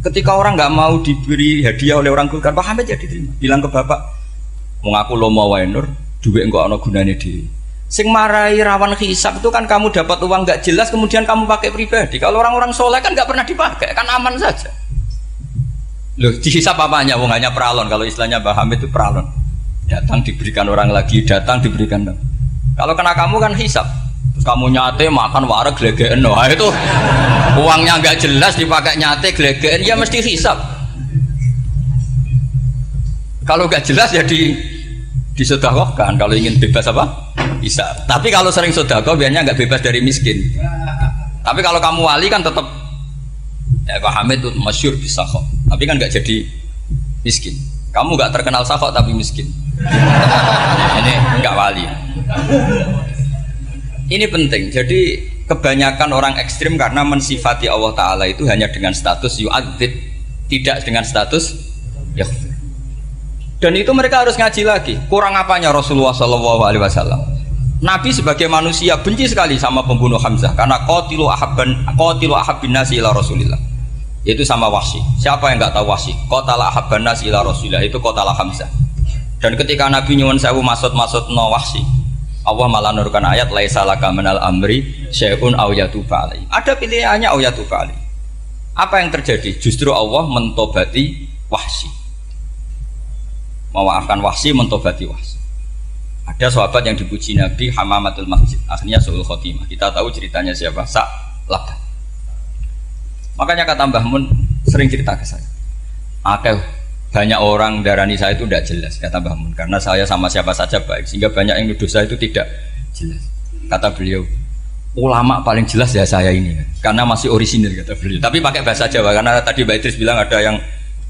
Ketika orang nggak mau diberi hadiah oleh orang Golkar, Pak Hamid ya diterima. Bilang ke bapak, mau ngaku lo mau wainur, duit enggak ono gunanya diri. Sing marai rawan hisab itu kan kamu dapat uang nggak jelas kemudian kamu pakai pribadi. Kalau orang-orang soleh kan nggak pernah dipakai, kan aman saja. Loh, dihisab apanya? Wong hanya peralon. Kalau istilahnya Pak Hamid itu peralon. Datang diberikan orang lagi, datang diberikan. Kalau kena kamu kan hisab. Terus kamu nyate makan wareg glegeken. Wah itu uangnya nggak jelas dipakai nyate glegeken, ya mesti hisab. Kalau nggak jelas ya disedekahkan. Kalau ingin bebas apa? Hisab. Tapi kalau sering sedekah biasanya nggak bebas dari miskin. Tapi kalau kamu wali kan tetap ya Pak Hamid itu masyhur bisa kok. Tapi kan nggak jadi miskin. Kamu nggak terkenal sakok tapi miskin. Ini nggak wali. Ini penting. Jadi kebanyakan orang ekstrim karena mensifati Allah Taala itu hanya dengan status yu'adzib, tidak dengan status yaghfir. Dan itu mereka harus ngaji lagi. Kurang apanya Rasulullah SAW? Nabi sebagai manusia benci sekali sama pembunuh Hamzah karena qatilu ahabbin nasi ila Rasulillah. Itu sama Wahsy. Siapa yang nggak tahu Wahsy? Qatala ahabban nasi ila Rasulillah, itu qatala Hamzah. Dan ketika Nabi nyuwun sewu maksud no Wahsy, Allah malah nurkan ayat laisa laka minal amri syai'un aw yatuba alaihi. Ada pilihannya aw yatuba alaihi. Apa yang terjadi? Justru Allah mentobati Wahsy. Memaafkan Wahsy, mentobati Wahsy. Ada sahabat yang dipuji Nabi Hamamatul Masjid, akhirnya su'ul khotimah. Kita tahu ceritanya siapa? Sa'labah. Makanya kata Mbah Mun sering cerita ke saya. Banyak orang darani saya itu tidak jelas, kata Mbah Mun, karena saya sama siapa saja baik, sehingga banyak yang nuduh saya itu tidak jelas. Kata beliau, ulama paling jelas ya saya ini, karena masih orisinil, kata beliau. Tapi pakai bahasa Jawa, karena tadi Mbak Idris bilang ada yang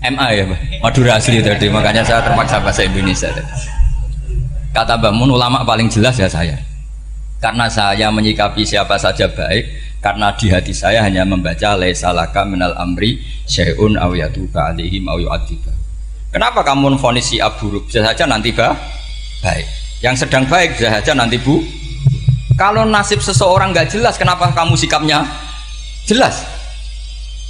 MA ya, Madura asli tadi, makanya saya terpaksa bahasa Indonesia tadi. Kata Mbah Mun, ulama paling jelas ya saya, karena saya menyikapi siapa saja baik. Karena di hati saya hanya membaca laisa laka minal amri syai'un aw yatuba alaihim aw yu'adziba. Kenapa kamu vonis si buruk? Bisa saja nanti baik. Yang sedang baik bisa saja nanti bu. Kalau nasib seseorang nggak jelas, kenapa kamu sikapnya jelas?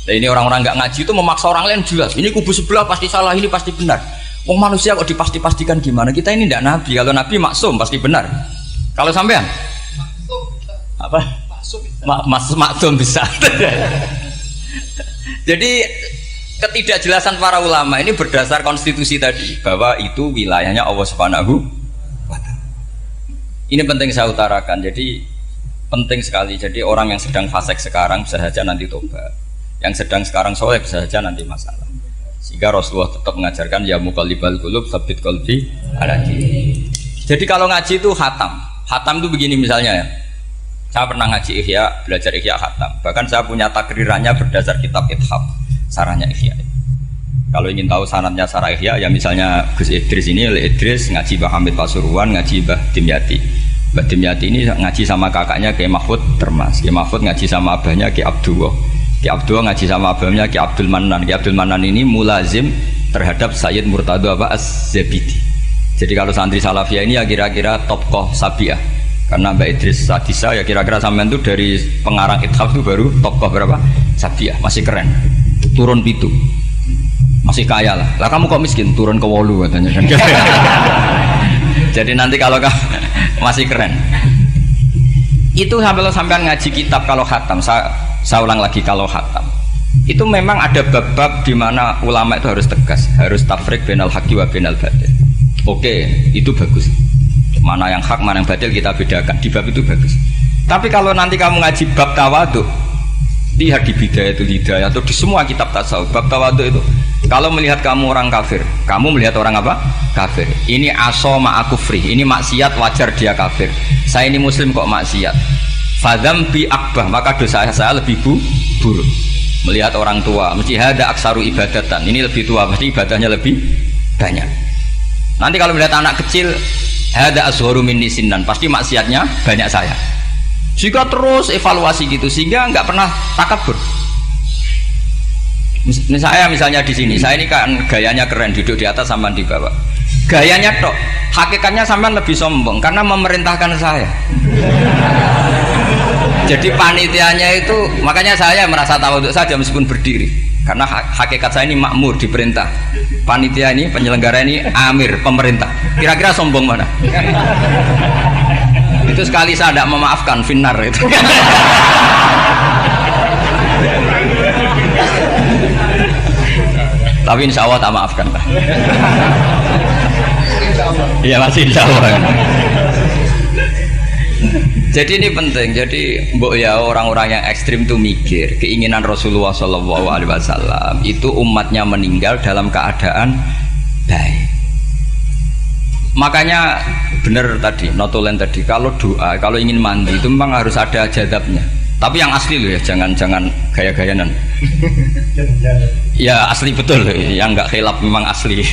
Nah, ini orang-orang nggak ngaji itu memaksa orang lain jelas. Ini kubu sebelah pasti salah, ini pasti benar. Wong manusia kok dipasti-pastikan gimana? Kita ini tidak nabi. Kalau nabi maksum pasti benar. Kalau sampean apa? Maksum bisa. Jadi ketidakjelasan para ulama ini berdasar konstitusi tadi, bahwa itu wilayahnya Allah Subhanahu wa Ta'ala. Ini penting saya utarakan. Jadi penting sekali. Jadi orang yang sedang fasik sekarang bisa saja nanti tobat, yang sedang sekarang soleh bisa saja nanti masalah. Sehingga Rasulullah tetap mengajarkan ya muqallibal qulub tsabbit qalbi ala dinik. Jadi kalau ngaji itu hatam itu begini misalnya ya. Saya pernah ngaji Ihya, belajar Ihya khatam. Bahkan saya punya takrirannya berdasar kitab Ithaf, sarahnya Ihya. Kalau ingin tahu sanadnya sarah Ihya, ya misalnya Gus Idris ini, Idris ngaji Mbah Hamid Pasuruan, ngaji Mbah Dimyati. Mbah Dimyati ini ngaji sama kakaknya Kiai Mahfud Termas. Kiai Mahfud ngaji sama abahnya Kiai Abdullah. Kiai Abdullah ngaji sama abahnya Kiai Abdul Manan. Kiai Abdul Manan ini mulazim terhadap Sayyid Murtado Az-Zabidi. Jadi kalau santri Salafiyah ini ya kira-kira tokoh Sabiah. Karena Mbak Idris Sadisa ya kira-kira sampean itu dari pengarang Ithaf itu baru tokoh berapa? Sabiah, masih keren. Turun pitu. Masih kaya lah. Lah kamu kok miskin? Turun ke 8 katanya kan. Jadi nanti kalau masih keren. Itu sampean ngaji kitab kalau khatam, saya ulang lagi kalau khatam. Itu memang ada bab-bab di mana ulama itu harus tegas, harus tafrik bainal haqqi wa bainal batil. Oke, itu bagus. Mana yang hak, mana yang batil kita bedakan. Di bab itu bagus. Tapi kalau nanti kamu ngaji bab tawadhu, lihat di Bidayatul Hidayah atau di semua kitab tasawuf, bab tawadhu itu, kalau melihat kamu orang kafir, kamu melihat orang apa? Kafir. Ini aso ma'akufri, ini maksiat wajar dia kafir. Saya ini muslim kok maksiat. Fadzambi akbah, maka dosa saya lebih buruk. Melihat orang tua, mesti hada aksaru ibadatan, ini lebih tua, mesti ibadahnya lebih banyak. Nanti kalau melihat anak kecil, hada asgharu minni sinnan, pasti maksiatnya banyak saya. Jika terus evaluasi gitu, sehingga nggak pernah takabur. Misalnya di sini, saya ini kan gayanya keren, duduk di atas sampai di bawah. Gayanya tok, hakikatnya sampai lebih sombong karena memerintahkan saya. Jadi panitianya itu, makanya saya merasa tawadhu saja meskipun berdiri, karena hakikat saya ini makmur, diperintah. Panitia ini, penyelenggara ini amir, pemerintah. Kira-kira sombong mana? Itu sekali saya tidak memaafkan, finnar itu. Tapi insya Allah tak maafkan lah. Iya masih insya Allah. Jadi ini penting. Jadi mbok ya orang-orang yang ekstrim itu mikir keinginan Rasulullah SAW itu umatnya meninggal dalam keadaan baik. Makanya benar tadi, notulen tadi, kalau doa, kalau ingin mandi itu memang harus ada jadabnya. Tapi yang asli loh ya, jangan gaya-gayanan. Ya asli betul, yang nggak khilaf memang asli.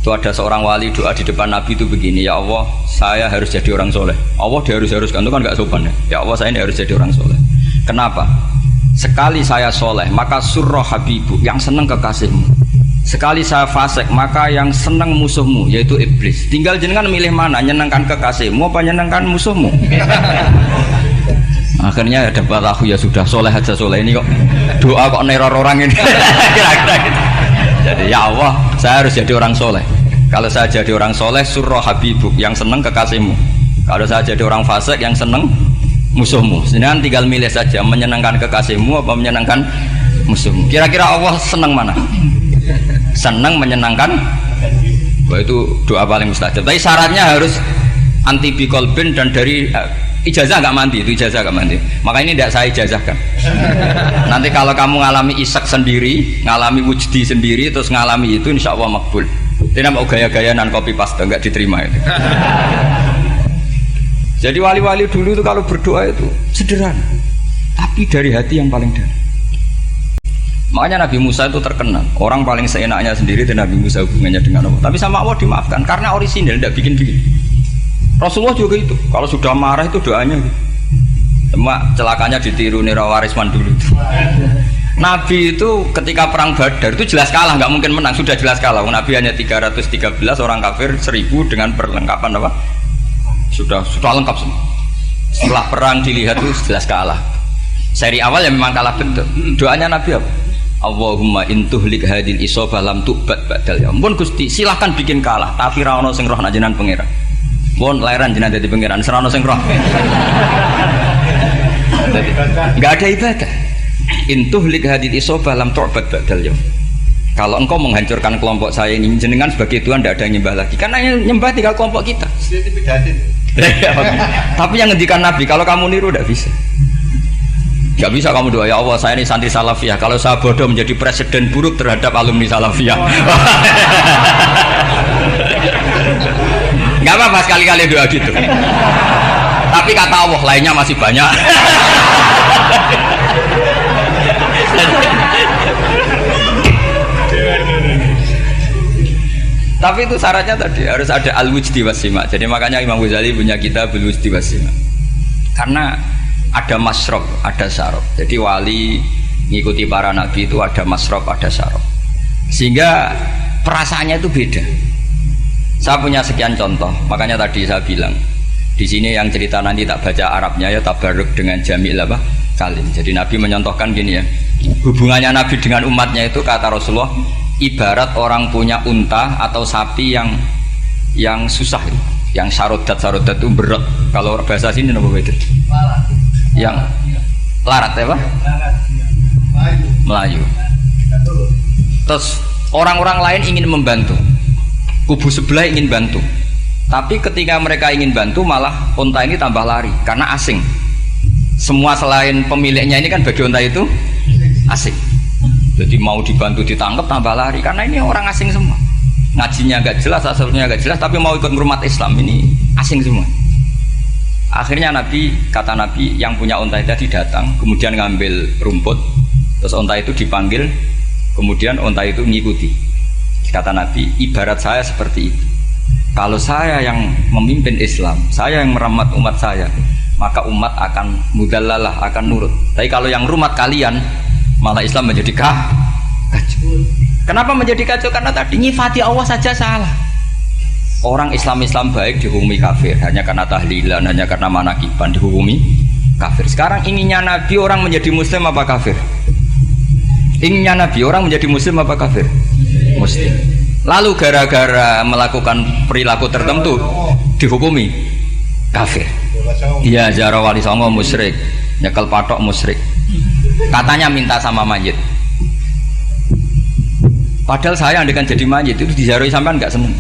Itu ada seorang wali doa di depan Nabi itu begini, ya Allah, saya harus jadi orang soleh. Allah diharuskan, itu kan nggak sopan ya. Ya Allah, saya ini harus jadi orang soleh. Kenapa? Sekali saya soleh, maka surroh habibu, yang seneng kekasihmu. Sekali saya fasik, maka yang seneng musuhmu, yaitu iblis. Tinggal jenengan milih mana, nyenengkan kekasihmu apa nyenengkan musuhmu. Akhirnya ada batahu, ya sudah soleh aja, soleh ini kok doa kok neror orang ini. Kira-kira gitu. Jadi ya Allah, saya harus jadi orang soleh. Kalau saya jadi orang soleh, surroh habibuk, yang seneng kekasihmu. Kalau saya jadi orang fasik, yang seneng musuhmu. Sedangkan tinggal milih saja, menyenangkan kekasihmu apa menyenangkan musuhmu. Kira-kira Allah seneng mana? Seneng menyenangkan. Wah, itu doa paling mustajab. Tapi syaratnya harus anti bikolbin dan dari ijazah nggak mandi, itu ijazah nggak mandi. Maka ini tidak saya ijazahkan. Nanti kalau kamu ngalami isak sendiri, ngalami wujdi sendiri, terus ngalami itu, insya Allah makbul. Tidak mau gaya-gaya nan copy paste, nggak diterima itu. Jadi wali-wali dulu itu kalau berdoa itu sederhana, tapi dari hati yang paling dalam. Makanya Nabi Musa itu terkenal, orang paling seenaknya sendiri dan Nabi Musa hubungannya dengan Allah. Tapi sama Allah dimaafkan karena orisinil, tidak bikin-bikin. Rasulullah juga itu, kalau sudah marah itu doanya gitu. Cuma celakanya ditiru Nira Warisman dulu itu. Nabi itu ketika perang Badar itu jelas kalah, nggak mungkin menang, sudah jelas kalah. Nabi hanya 313, orang kafir 1000 dengan perlengkapan apa? Sudah lengkap semua. Setelah perang dilihat itu jelas kalah. Seri awal ya memang kalah betul. Doanya Nabi apa? Allahumma intuhlik hadil isobah lam tu'bad badal ya. Ampun Gusti, silahkan bikin kalah, tapi ra ono sing roh nak jenengan pangeran. Bon lairan jenengan dadi pangeran, serano sing roh. Enggak ada ibadah. Intuhlik hadil isobah lam tu'bad badal ya. Kalau engkau menghancurkan kelompok saya ini, jenengan sebagai Tuhan tidak ada yang nyembah lagi, karena yang nyembah tinggal kelompok kita. Tapi yang ngendikan Nabi, kalau kamu niru tidak bisa. Gak bisa kamu doa, ya Allah saya ini santri salafiyah, kalau saya bodoh menjadi presiden buruk terhadap alumni salafiyah. Gak apa-apa sekali-kali doa gitu. Tapi kata Allah lainnya masih banyak. Tapi itu syaratnya tadi harus ada al-wujdi wasima. Jadi makanya Imam Ghazali punya kitab al-wujdi wasima. Karena ada masrob, ada syarab. Jadi wali ngikuti para nabi itu ada masrob, ada syarab. Sehingga perasaannya itu beda. Saya punya sekian contoh. Makanya tadi saya bilang di sini yang cerita nanti tak baca Arabnya ya, tabarruk dengan jamil apa kalim. Jadi Nabi menyontohkan gini ya. Hubungannya Nabi dengan umatnya itu kata Rasulullah ibarat orang punya unta atau sapi yang susah, yang sarodat itu berat. Kalau bahasa sini apa beda? Yang larat ya Pak? Melayu. Terus orang-orang lain ingin membantu, kubu sebelah ingin bantu, tapi ketika mereka ingin bantu malah unta ini tambah lari karena asing. Semua selain pemiliknya ini kan bagi unta itu asing, jadi mau dibantu ditangkap tambah lari karena ini orang asing semua, ngajinya agak jelas, asalnya agak jelas, tapi mau ikut ngurumat Islam ini asing semua. Akhirnya kata Nabi yang punya unta tadi datang, kemudian ngambil rumput, terus unta itu dipanggil, kemudian unta itu mengikuti. Kata Nabi, ibarat saya seperti itu. Kalau saya yang memimpin Islam, saya yang merawat umat saya, maka umat akan mudallalah, akan nurut. Tapi kalau yang rumat kalian, malah Islam menjadi kacau. Kenapa menjadi kacau? Karena tadi nyifati Allah saja salah. Orang Islam baik dihukumi kafir hanya karena tahlilan, hanya karena manakiban dihukumi kafir. Sekarang inginnya Nabi orang menjadi muslim apa kafir? Inginnya Nabi orang menjadi muslim apa kafir? Muslim. Lalu gara-gara melakukan perilaku tertentu dihukumi kafir. Iya, ziarah wali songo musyrik, nyekel patok musyrik. Katanya minta sama mayit. Padahal saya andekan jadi mayit itu diziarahi sampean nggak seneng.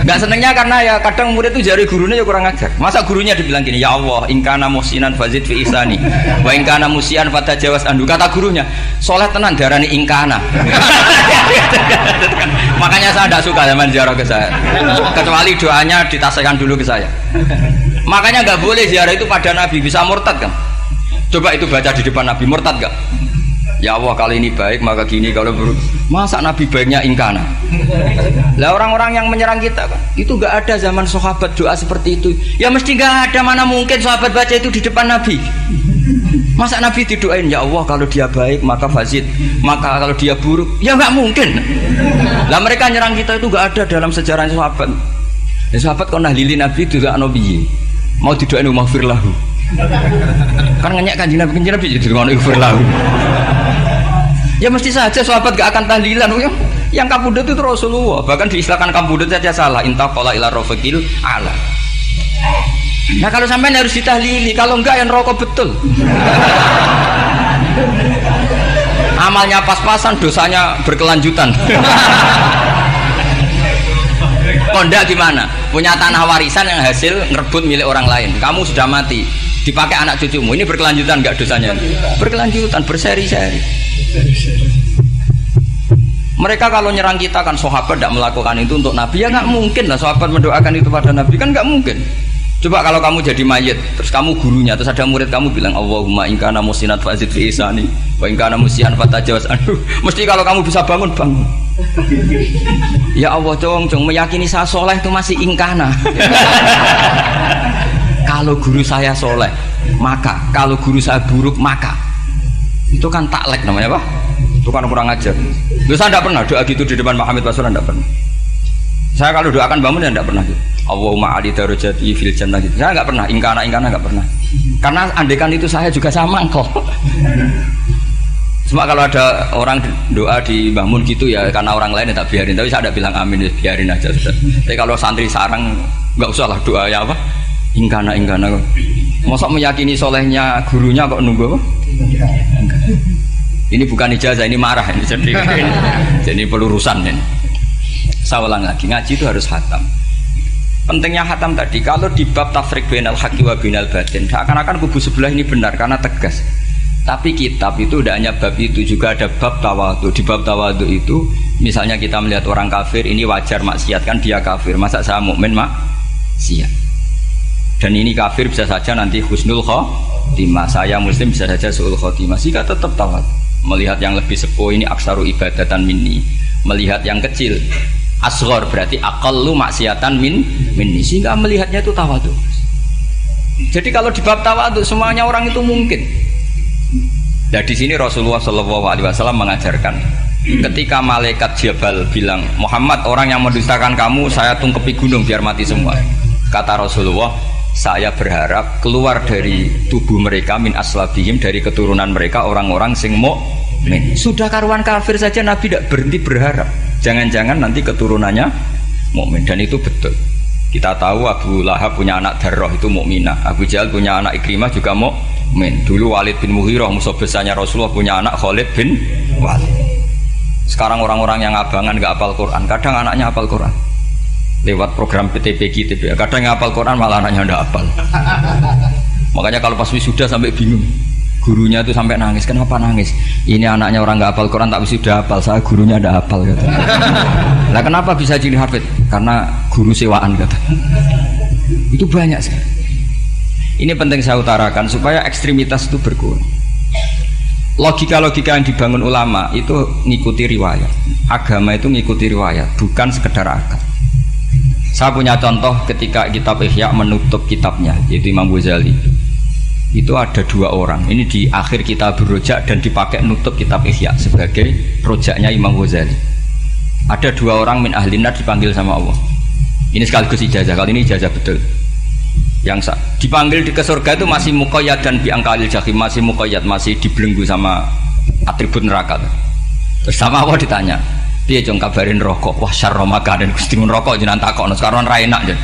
Nggak senengnya karena ya kadang murid itu jari gurunya ya kurang ajar. Masa gurunya dibilang gini, ya Allah, ingkana musinan fazid fi isani, wa ingkana musian fatajawas andu. Kata gurunya, soleh tenan darani ingkana. Makanya saya tidak suka zaman ziarah ke saya, kecuali doanya ditasihkan dulu ke saya. Makanya nggak boleh ziarah itu pada Nabi, bisa murtad kan? Coba itu baca di depan Nabi, murtad nggak? Ya Allah, kali ini baik maka gini, kalau buruk. Masa Nabi baiknya ingkana? Lah orang-orang yang menyerang kita kan, itu nggak ada zaman sahabat doa seperti itu. Ya mesti nggak ada, mana mungkin sahabat baca itu di depan Nabi. Masa Nabi didoain, ya Allah kalau dia baik maka fazid, maka kalau dia buruk, ya nggak mungkin. Lah mereka nyerang kita itu nggak ada dalam sejarah sahabat. Ya sahabat kok nahlili Nabi itu gak Nabi, mau didoain maghfir lahu. Kan ngenyek kanjeng Nabi jadi ngono ighfir lahu. Ya mesti saja sahabat gak akan tahlilan. Yang kabudut itu Rasulullah, bahkan diistilahkan kabudut saja salah, intaqala ila rafiqil ala. Nah kalau sampai harus ditahlili, kalau enggak yang rokok betul. Amalnya pas-pasan, dosanya berkelanjutan. Kondak gimana? Punya tanah warisan yang hasil ngerebut milik orang lain, kamu sudah mati, dipakai anak cucumu, ini berkelanjutan enggak dosanya? Berkelanjutan, berseri-seri. Mereka kalau nyerang kita kan sahabat tidak melakukan itu untuk Nabi, ya nggak mungkin lah sahabat mendoakan itu pada Nabi, kan nggak mungkin. Coba kalau kamu jadi mayit, terus kamu gurunya, terus ada murid kamu bilang Allahumma ingkana musinat fazid fi isani wa ingkana musian fatajawaz anhu, mesti kalau kamu bisa bangun. Ya Allah, cong meyakini saya soleh itu masih ingkana. Kalau guru saya soleh maka, kalau guru saya buruk maka, itu kan taklek namanya apa? Itu kan kurang ajar. Saya tidak pernah doa gitu di depan Muhammad Rasulullah, tidak pernah. Saya kalau doakan bangun ya tidak pernah gitu. Allahumma ali darajati fil jannah gitu. Saya nggak pernah, ingkana nggak pernah. Karena andekan itu saya juga sama kok. Cuma kalau ada orang doa di bangun gitu ya karena orang lain ya tak biarin. Tapi saya tidak bilang amin, ya biarin aja sudah. Tapi kalau santri sarang nggak usah lah doa ya apa? Ingkana. Masa meyakini solehnya gurunya kok nunggu apa? Ini bukan ijazah, ini marah ini. Jadi pelurusan ini. Saya ulang lagi, ngaji itu harus khatam. Pentingnya khatam tadi, kalau di bab tafriq bainal haqqi wa bainal batin, seakan-akan kubu sebelah ini benar karena tegas. Tapi kitab itu tidak hanya bab itu, juga ada bab tawadhu. Di bab tawadhu itu, misalnya kita melihat orang kafir, ini wajar maksiat kan dia kafir. Masa saya mukmin maksiat? Dan ini kafir bisa saja nanti husnul khotimah, saya muslim bisa saja su'ul khotimah. Jika tetap tawadhu, melihat yang lebih sepuh ini aksaru ibadatan minni, melihat yang kecil asghar berarti aqallu maksiatan minni, sehingga melihatnya itu tawadhu. Jadi kalau di bab tawadhu semuanya orang itu mungkin. Nah di sini Rasulullah SAW mengajarkan, ketika malaikat Jabal bilang, Muhammad, orang yang mendustakan kamu saya tungkepi gunung biar mati semua. Kata Rasulullah, saya berharap keluar dari tubuh mereka min aslabihim, dari keturunan mereka orang-orang sing mukmin. Sudah karuan kafir saja Nabi tidak berhenti berharap, jangan-jangan nanti keturunannya mukmin. Dan itu betul. Kita tahu Abu Lahab punya anak Darrah itu mukminah, Abu Jahal punya anak Ikrimah juga mukmin. Dulu Walid bin Mughirah musuh besarnya Rasulullah punya anak Khalid bin Walid. Sekarang orang-orang yang abangan nggak hafal Quran, kadang anaknya hafal Quran lewat program PTPG, kadang yang hafal Quran malah anaknya nggak hafal. Makanya kalau pas wisuda sampai bingung, gurunya itu sampai nangis. Kenapa nangis? Ini anaknya orang nggak hafal Quran tak wisuda hafal, saya gurunya nggak hafal kata. Lah kenapa bisa jadi hafid? Karena guru sewaan kata. Itu banyak sekali. Ini penting saya utarakan supaya ekstremitas itu berkurang. Logika-logika yang dibangun ulama itu ngikuti riwayat. Agama itu ngikuti riwayat, bukan sekedar akal. Saya punya contoh ketika kitab Ihya menutup kitabnya, yaitu Imam Ghazali. Itu ada dua orang. Ini di akhir kitab Rojak dan dipakai nutup kitab Ihya sebagai rojaknya Imam Ghazali. Ada dua orang min ahli nar dipanggil sama Allah. Ini sekaligus ijazah, kali ini ijazah betul. Yang dipanggil ke surga itu masih muqayyad dan biangkalil jahim, masih muqayyad, masih dibelenggu sama atribut neraka. Terus sama Allah ditanya, piye jong kabarin rokok? Wah syarra makanan Gusti rokok jenengan takokno sekarang ra enak.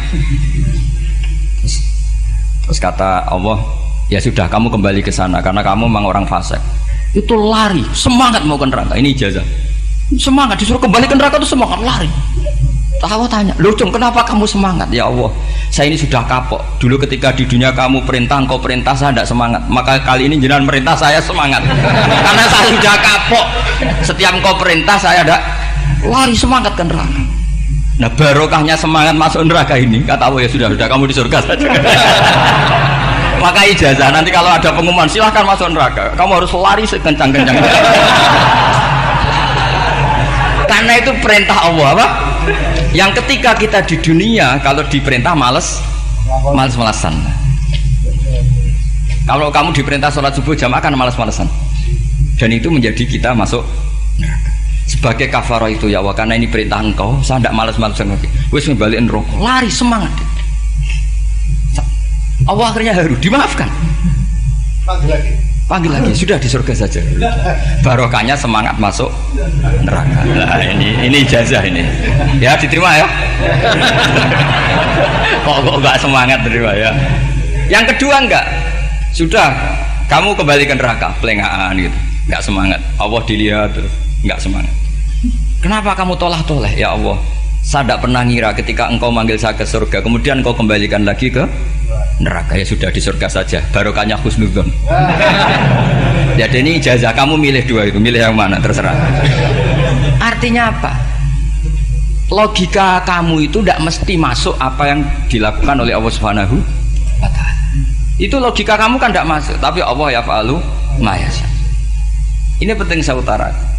Terus kata Allah, ya sudah kamu kembali ke sana karena kamu memang orang fasik. Itu lari, semangat mau ke neraka. Ini ijazah. Semangat disuruh kembali ke neraka itu semangat lari. Allah tanya, loh Cung, kenapa kamu semangat? Ya Allah, saya ini sudah kapok. Dulu ketika di dunia kamu perintah, engkau perintah, saya tidak semangat. Maka kali ini jenengan perintah, saya semangat. Karena saya sudah kapok. Setiap engkau perintah, saya ada lari semangat ke neraka. Nah barokahnya semangat masuk neraka ini, kata Allah, ya sudah kamu di surga saja. Maka ijazah, nanti kalau ada pengumuman, silahkan masuk neraka. Kamu harus lari sekencang-kencang. Karena itu perintah Allah, apa? Yang ketika kita di dunia kalau diperintah males-malesan. Kalau kamu diperintah sholat subuh jamaah kan males-malesan. Dan itu menjadi kita masuk neraka. Sebagai kafarah itu ya Allah, karena ini perintah engkau, saya tidak males-malesan lagi. Wis ngebalikin rokok, lari semangat. Allah akhirnya haru, dimaafkan. Panggil lagi, sudah di surga saja. Barokahnya semangat masuk neraka. Nah ini ijazah ini. Ya diterima ya. Kok enggak semangat terima ya. Yang kedua enggak. Sudah kamu kembali ke neraka, pelengahan gitu. Enggak semangat. Allah dilihat terus enggak semangat. Kenapa kamu tolah-toleh? Ya Allah, saya tidak pernah ngira ketika engkau manggil saya ke surga, kemudian engkau kembalikan lagi ke neraka. Ya sudah di surga saja, barokahnya husnudzon. Jadi ini ijazah, kamu milih dua itu, milih yang mana terserah. Artinya apa? Logika kamu itu tidak mesti masuk apa yang dilakukan oleh Allah Subhanahu wa ta'ala. Itu logika kamu kan tidak masuk, tapi Allah yaf'alu ma yasha. Ini penting saya utarakan.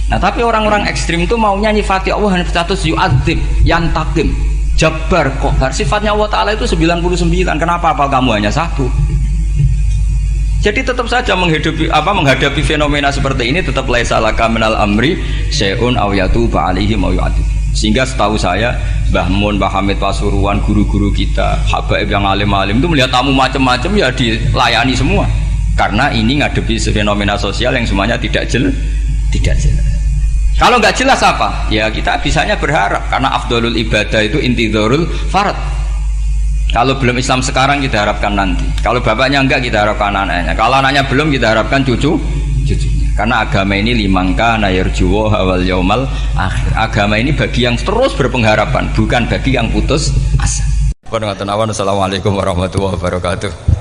Nah tapi orang-orang ekstrim itu maunya nyifati Allah hanya status yu'adzib, yantakim, jabbar, kohar. Sifatnya Allah Ta'ala itu 99. Kenapa apal kamu hanya satu? Jadi tetap saja menghadapi fenomena seperti ini tetap laisa laka minal amri syai'un aw yatuba alaihim aw yu'adzib. Sehingga setahu saya Mbah Mun, Mbah Hamid Pasuruan, guru-guru kita, habaib yang alim-alim itu melihat tamu macam-macam ya dilayani semua. Karena ini ngadepi fenomena sosial yang semuanya tidak jelas. Kalau nggak jelas apa? Ya kita bisanya berharap karena afdolul ibadah itu intidharul farad. Kalau belum Islam sekarang kita harapkan nanti. Kalau bapaknya enggak kita harapkan anaknya. Kalau anaknya belum kita harapkan cucunya. Karena agama ini limangka nayarjuwo hawal yaumal akhir. Agama ini bagi yang terus berpengharapan, bukan bagi yang putus asa. Assalamualaikum warahmatullahi wabarakatuh.